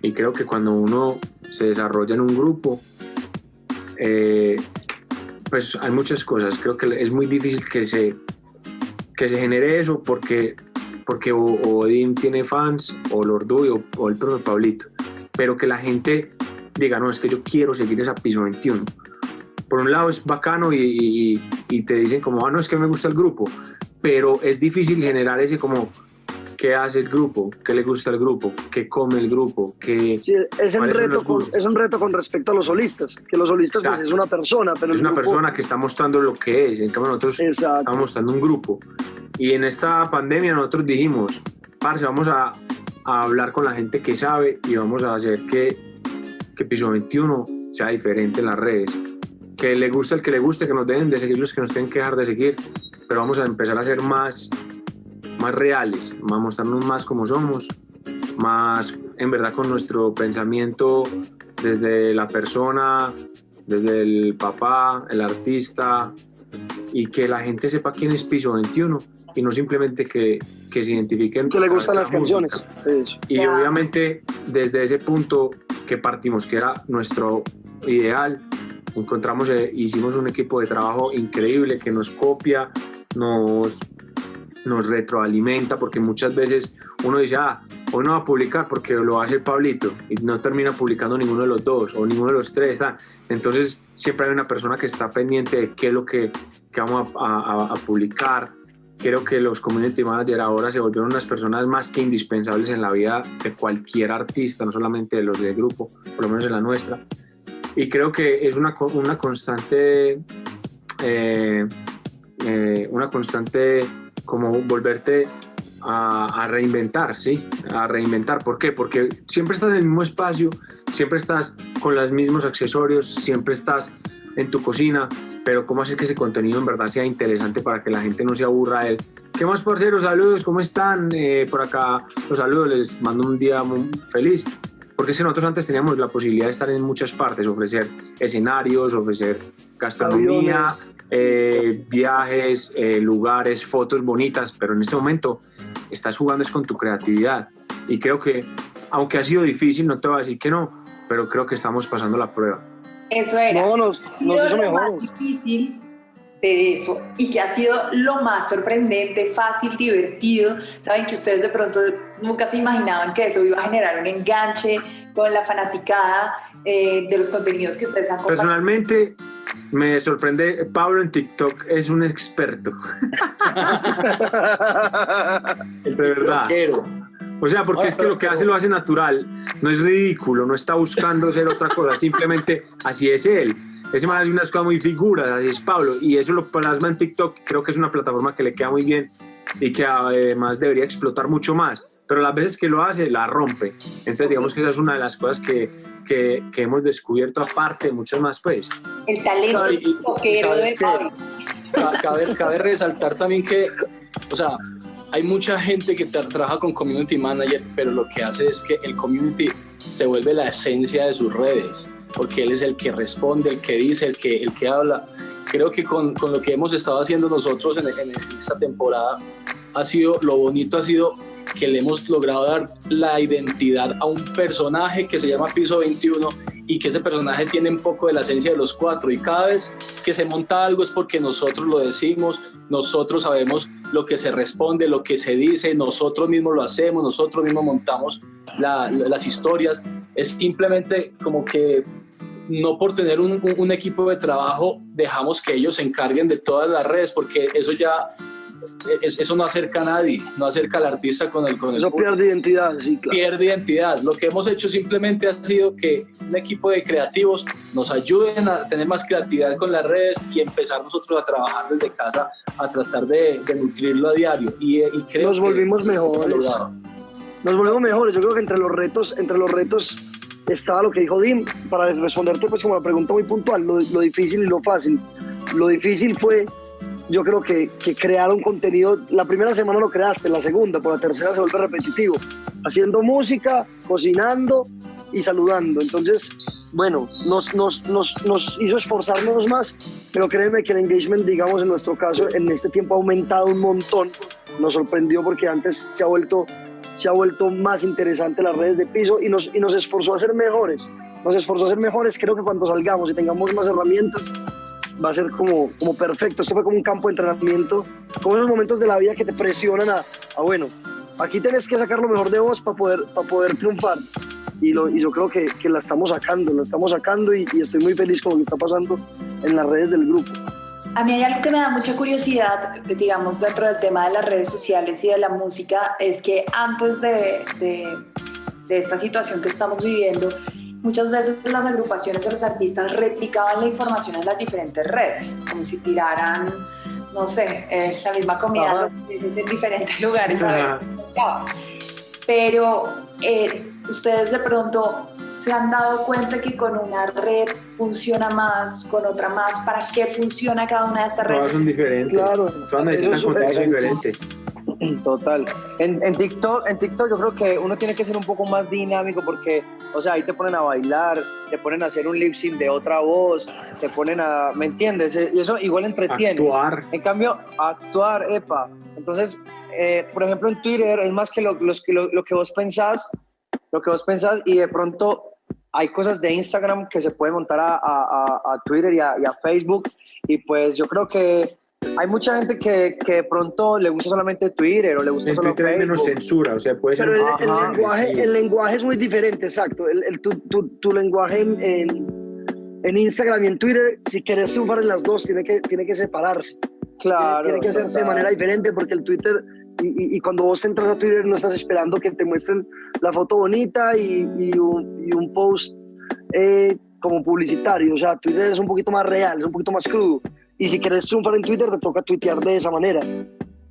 Y creo que cuando uno se desarrolla en un grupo, pues hay muchas cosas, creo que es muy difícil que se que se genere eso porque o Odín tiene fans, o Lordu o el profe Pablito, pero que la gente diga, no, es que yo quiero seguir esa Piso 21. Por un lado es bacano y te dicen como, no, es que me gusta el grupo, pero es difícil generar ese como, ¿qué hace el grupo? ¿Qué le gusta al grupo? ¿Qué come el grupo? Sí, es un reto con respecto a los solistas, que los solistas pues, es una persona, pero es el una grupo... persona que está mostrando lo que es, en cambio nosotros estamos mostrando un grupo. Y en esta pandemia nosotros dijimos, parce, vamos a hablar con la gente que sabe y vamos a hacer que Piso 21 sea diferente en las redes. Que le guste el que le guste, que nos dejen de seguir los que nos tienen que dejar de seguir, pero vamos a empezar a ser más reales, a mostrarnos más como somos, más en verdad con nuestro pensamiento desde la persona, desde el papá, el artista, y que la gente sepa quién es Piso 21 y no simplemente que se identifiquen que le gustan las canciones. Y obviamente desde ese punto que partimos, que era nuestro ideal, encontramos, hicimos un equipo de trabajo increíble que nos copia, nos retroalimenta, porque muchas veces uno dice, hoy no va a publicar porque lo hace Pablito y no termina publicando ninguno de los dos o ninguno de los tres. Entonces siempre hay una persona que está pendiente de qué es lo que vamos a publicar. Creo que los community managers ahora se volvieron unas personas más que indispensables en la vida de cualquier artista, no solamente de los del grupo, por lo menos en la nuestra. Y creo que es una constante como volverte a reinventar, ¿sí? A reinventar. ¿Por qué? Porque siempre estás en el mismo espacio, siempre estás con los mismos accesorios, siempre estás en tu cocina, pero ¿cómo haces que ese contenido en verdad sea interesante para que la gente no se aburra de él? ¿Qué más, parceros? Saludos, ¿cómo están? Por acá los saludos, les mando un día muy feliz. Porque si nosotros antes teníamos la posibilidad de estar en muchas partes, ofrecer escenarios, ofrecer gastronomía, viajes, lugares, fotos bonitas, pero en este momento estás jugando es con tu creatividad. Y creo que, aunque ha sido difícil, no te voy a decir que no, pero creo que estamos pasando la prueba. Eso era. No, nos hizo mejores. Más difícil de eso y que ha sido lo más sorprendente, fácil, divertido. Saben que ustedes de pronto nunca se imaginaban que eso iba a generar un enganche con la fanaticada de los contenidos que ustedes han compartido. Personalmente me sorprende, Pablo en TikTok es un experto. De verdad. O sea, porque es que lo que hace lo hace natural, no es ridículo, no está buscando ser otra cosa, simplemente así es él. Ese man hace unas cosas muy figuras, así es Pablo, y eso lo plasma en TikTok. Creo que es una plataforma que le queda muy bien y que además debería explotar mucho más, pero las veces que lo hace, la rompe. Entonces digamos que esa es una de las cosas que hemos descubierto, aparte de muchas más, pues. El talento tiktokero de Pablo. Cabe resaltar también que, o sea, hay mucha gente que trabaja con community manager, pero lo que hace es que el community se vuelve la esencia de sus redes, porque él es el que responde, el que dice, el que habla. Creo que con lo que hemos estado haciendo nosotros en esta temporada, lo bonito ha sido que le hemos logrado dar la identidad a un personaje que se llama Piso 21 y que ese personaje tiene un poco de la esencia de los cuatro, y cada vez que se monta algo es porque nosotros lo decimos, nosotros sabemos lo que se responde, lo que se dice, nosotros mismos lo hacemos, nosotros mismos montamos las historias. Es simplemente como que no por tener un equipo de trabajo dejamos que ellos se encarguen de todas las redes, porque eso no acerca a nadie, no acerca al artista con el eso pierde identidad, sí, claro. Pierde identidad. Lo que hemos hecho simplemente ha sido que un equipo de creativos nos ayuden a tener más creatividad con las redes y empezar nosotros a trabajar desde casa, a tratar de nutrirlo a diario. Y creo nos volvimos mejores. Nos volvemos mejores. Yo creo que entre los retos estaba lo que dijo Dim, para responderte pues como la pregunta muy puntual, lo difícil y lo fácil. Lo difícil fue, yo creo que crear un contenido. La primera semana lo creaste, la segunda, por la tercera se vuelve repetitivo, haciendo música, cocinando y saludando. Entonces, bueno, nos hizo esforzarnos más, pero créeme que el engagement, digamos en nuestro caso, en este tiempo ha aumentado un montón. Nos sorprendió porque antes se ha vuelto más interesante las redes de Piso y nos esforzó a ser mejores. Creo que cuando salgamos y tengamos más herramientas, va a ser como perfecto. Esto fue como un campo de entrenamiento, como esos momentos de la vida que te presionan a bueno, aquí tenés que sacar lo mejor de vos para poder triunfar. Y yo creo que la estamos sacando y estoy muy feliz con lo que está pasando en las redes del grupo. A mí hay algo que me da mucha curiosidad, digamos, dentro del tema de las redes sociales y de la música, es que antes de esta situación que estamos viviendo, muchas veces las agrupaciones o los artistas replicaban la información en las diferentes redes, como si tiraran, no sé, la misma comida en diferentes lugares. Pero ustedes de pronto se han dado cuenta que con una red funciona más, con otra más. ¿Para qué funciona cada una de estas redes? Todas son diferentes. Claro, todas necesitan contenido diferente. Total. En TikTok yo creo que uno tiene que ser un poco más dinámico porque, o sea, ahí te ponen a bailar, te ponen a hacer un lip sync de otra voz, te ponen a, ¿me entiendes? Y eso igual entretiene. Actuar. En cambio, actuar, epa. Entonces, por ejemplo, en Twitter es más que lo que vos pensás, y de pronto hay cosas de Instagram que se pueden montar a Twitter y a Facebook, y pues yo creo que hay mucha gente que de pronto le gusta solamente Twitter o le gusta solo Twitter Facebook. hay menos censura, o sea, puede ser... Pero el lenguaje es muy diferente, exacto. Tu lenguaje en Instagram y en Twitter, si querés triunfar en las dos, tiene que separarse. Claro. Tiene que hacerse de manera diferente porque el Twitter... Y cuando vos entras a Twitter no estás esperando que te muestren la foto bonita y un post como publicitario. O sea, Twitter es un poquito más real, es un poquito más crudo. Y si quieres triunfar en Twitter, te toca tuitear de esa manera.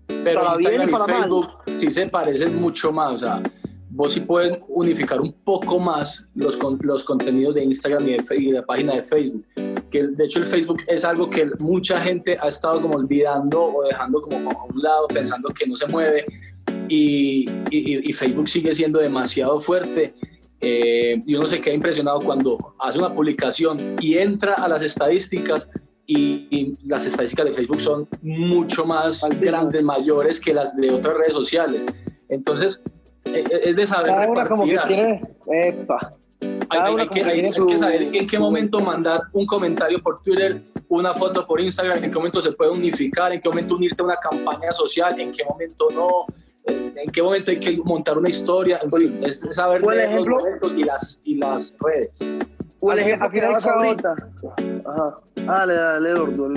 Pero para Instagram bien y y para Facebook mal. sí se parecen mucho más. O sea, vos sí pueden unificar un poco más los contenidos de Instagram y de la página de Facebook. Que de hecho el Facebook es algo que mucha gente ha estado como olvidando o dejando como a un lado, pensando que no se mueve, y Facebook sigue siendo demasiado fuerte, y uno se queda impresionado cuando hace una publicación y entra a las estadísticas, y las estadísticas de Facebook son mucho más grandes, mayores que las de otras redes sociales. Entonces es de saber cada una repartir. como que tiene, epa. Hay que saber en qué momento mandar un comentario por Twitter, una foto por Instagram, en qué momento se puede unificar, en qué momento unirte a una campaña social, en qué momento no, en qué momento hay que montar una historia, en fin, es saber leer los momentos y las redes. O el ejemplo que dabas ahorita. Ajá. Dale, Eduardo.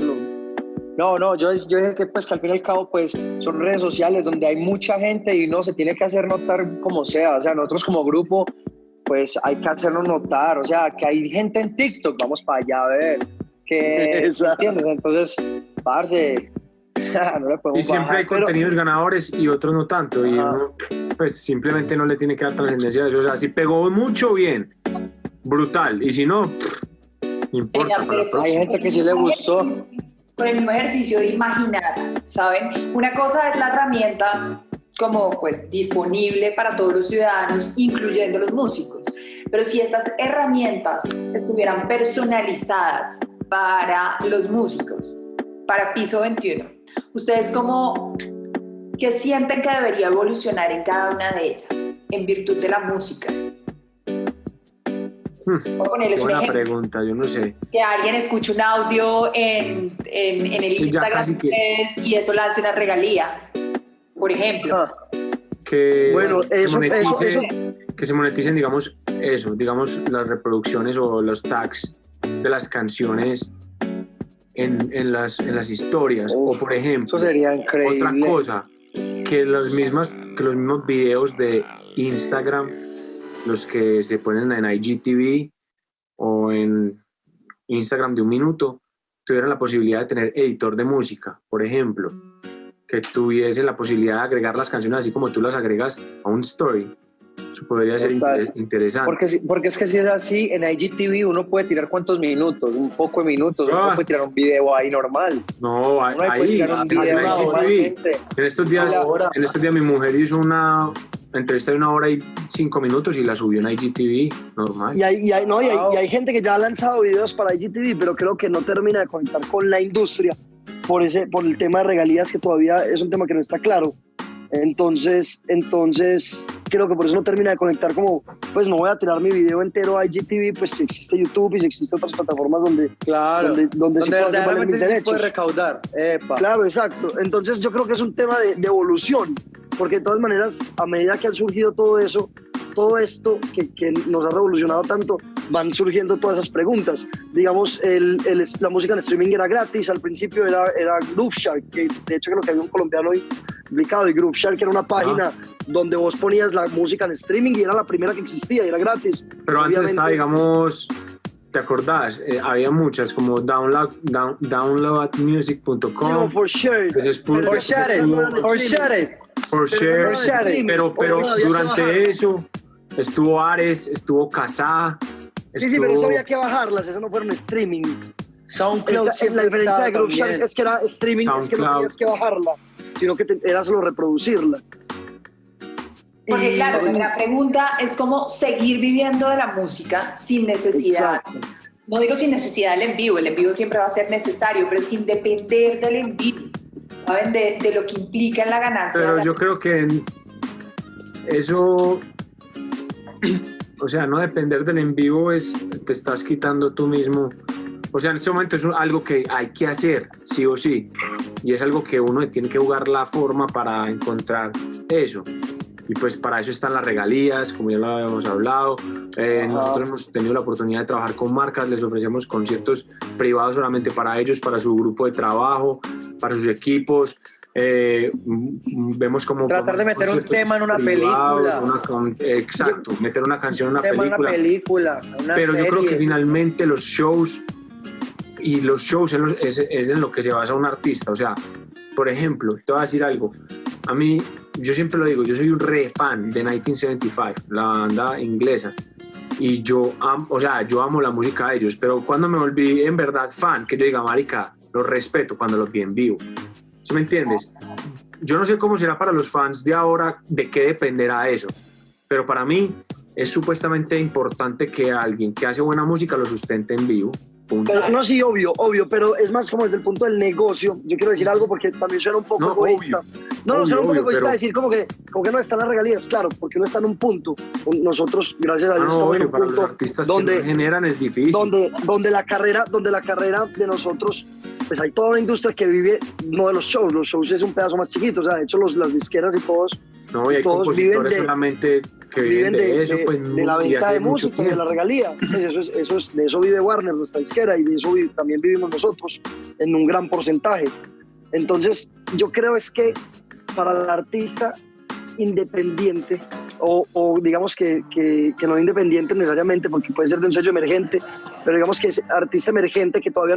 No, yo dije que pues que al fin y al cabo pues son redes sociales donde hay mucha gente y uno se tiene que hacer notar como sea. O sea, nosotros como grupo pues hay que hacernos notar. O sea, que hay gente en TikTok, vamos para allá a ver. ¿Entiendes? Entonces, parce, no le podemos y siempre bajar, hay contenidos ganadores y otros no tanto. Y uno pues simplemente no le tiene que dar trascendencia a eso. O sea, si pegó mucho, bien, brutal. Y si no, no importa. Hay gente que sí le gustó. Con el mismo ejercicio de imaginar, ¿saben? Una cosa es la herramienta como pues disponible para todos los ciudadanos, incluyendo los músicos. Pero si estas herramientas estuvieran personalizadas para los músicos, para Piso 21, ¿ustedes qué sienten que debería evolucionar en cada una de ellas, en virtud de la música? Voy a ponerles un ejemplo. Pregunta, yo no sé. Que alguien escuche un audio en el Instagram y eso le hace una regalía, por ejemplo. Que, bueno, que se moneticen, digamos las reproducciones o los tags de las canciones en las historias. O por ejemplo, eso sería increíble. Otra cosa, que los mismos videos de Instagram, los que se ponen en IGTV o en Instagram de un minuto, tuvieran la posibilidad de tener editor de música, por ejemplo, que tuviese la posibilidad de agregar las canciones así como tú las agregas a un story. Eso podría ser interesante. Porque es que si es así, en IGTV uno puede tirar cuántos minutos, un poco de minutos, uno puede tirar un video ahí normal. No, ahí en estos días mi mujer hizo una entrevista de 1 hora y 5 minutos y la subió en IGTV normal. Y hay gente que ya ha lanzado videos para IGTV, pero creo que no termina de conectar con la industria por el tema de regalías, que todavía es un tema que no está claro. Entonces creo que por eso no termina de conectar como, pues no voy a tirar mi video entero a IGTV, pues si existe YouTube y si existen otras plataformas donde, claro, donde sí pueden valer mis se derechos. puede recaudar. Epa. Claro, exacto. Entonces yo creo que es un tema de evolución, porque de todas maneras, a medida que han surgido todo esto que nos ha revolucionado tanto, van surgiendo todas esas preguntas. Digamos, la música en streaming era gratis, al principio era Groove Shark, que de hecho creo que había un colombiano implicado, y Groove Shark era una página donde vos ponías la música en streaming y era la primera que existía y era gratis. Pero antes estaba, digamos, ¿te acordás? Había muchas como downloadmusic.com. For share. Pero durante eso estuvo Ares, estuvo Kazaa. Sí, pero eso había que bajarlas, eso no fueron streaming. SoundCloud la diferencia de Groove Shark es que era streaming, es que no tenías que bajarla, sino que era solo reproducirla. Porque claro, la pregunta es cómo seguir viviendo de la música sin necesidad. Exacto. No digo sin necesidad del en vivo, el en vivo siempre va a ser necesario, pero sin depender del en vivo, ¿saben? De lo que implica en la ganancia. Pero yo creo que eso, o sea, no depender del en vivo te estás quitando tú mismo. O sea, en este momento es algo que hay que hacer, sí o sí, y es algo que uno tiene que jugar la forma para encontrar eso. Y pues para eso están las regalías, como ya lo habíamos hablado. Nosotros hemos tenido la oportunidad de trabajar con marcas, les ofrecemos conciertos privados solamente para ellos, para su grupo de trabajo, para sus equipos. Vemos como tratar de meter un tema en una película. Exacto, meter una canción en una película. Pero yo creo que finalmente los shows es en lo que se basa un artista. O sea, por ejemplo, te voy a decir algo. A mí, yo siempre lo digo, yo soy un re fan de 1975, la banda inglesa. Y yo amo la música de ellos, pero cuando me volví en verdad fan, que yo diga, marica, los respeto cuando los vi en vivo. ¿Sí me entiendes? Yo no sé cómo será para los fans de ahora, de qué dependerá eso, pero para mí es supuestamente importante que alguien que hace buena música lo sustente en vivo. Pero, no, sí, obvio, pero es más como desde el punto del negocio. Yo quiero decir algo porque también suena un poco egoísta. Suena un poco egoísta decir como que no están las regalías, claro, porque uno está en un punto. Nosotros, gracias a Dios, estamos en un para punto los artistas donde que generan es difícil. Donde la carrera de nosotros, pues hay toda una industria que vive no de los shows es un pedazo más chiquito, o sea, de hecho las disqueras y todos. No, y hay todos compositores solamente que viven de eso, pues, de la venta de música y de la regalía. Pues de eso vive Warner, nuestra disquera, y de eso también vivimos nosotros en un gran porcentaje. Entonces, yo creo es que para el artista independiente, o digamos que no independiente necesariamente, porque puede ser de un sello emergente, pero digamos que es artista emergente que todavía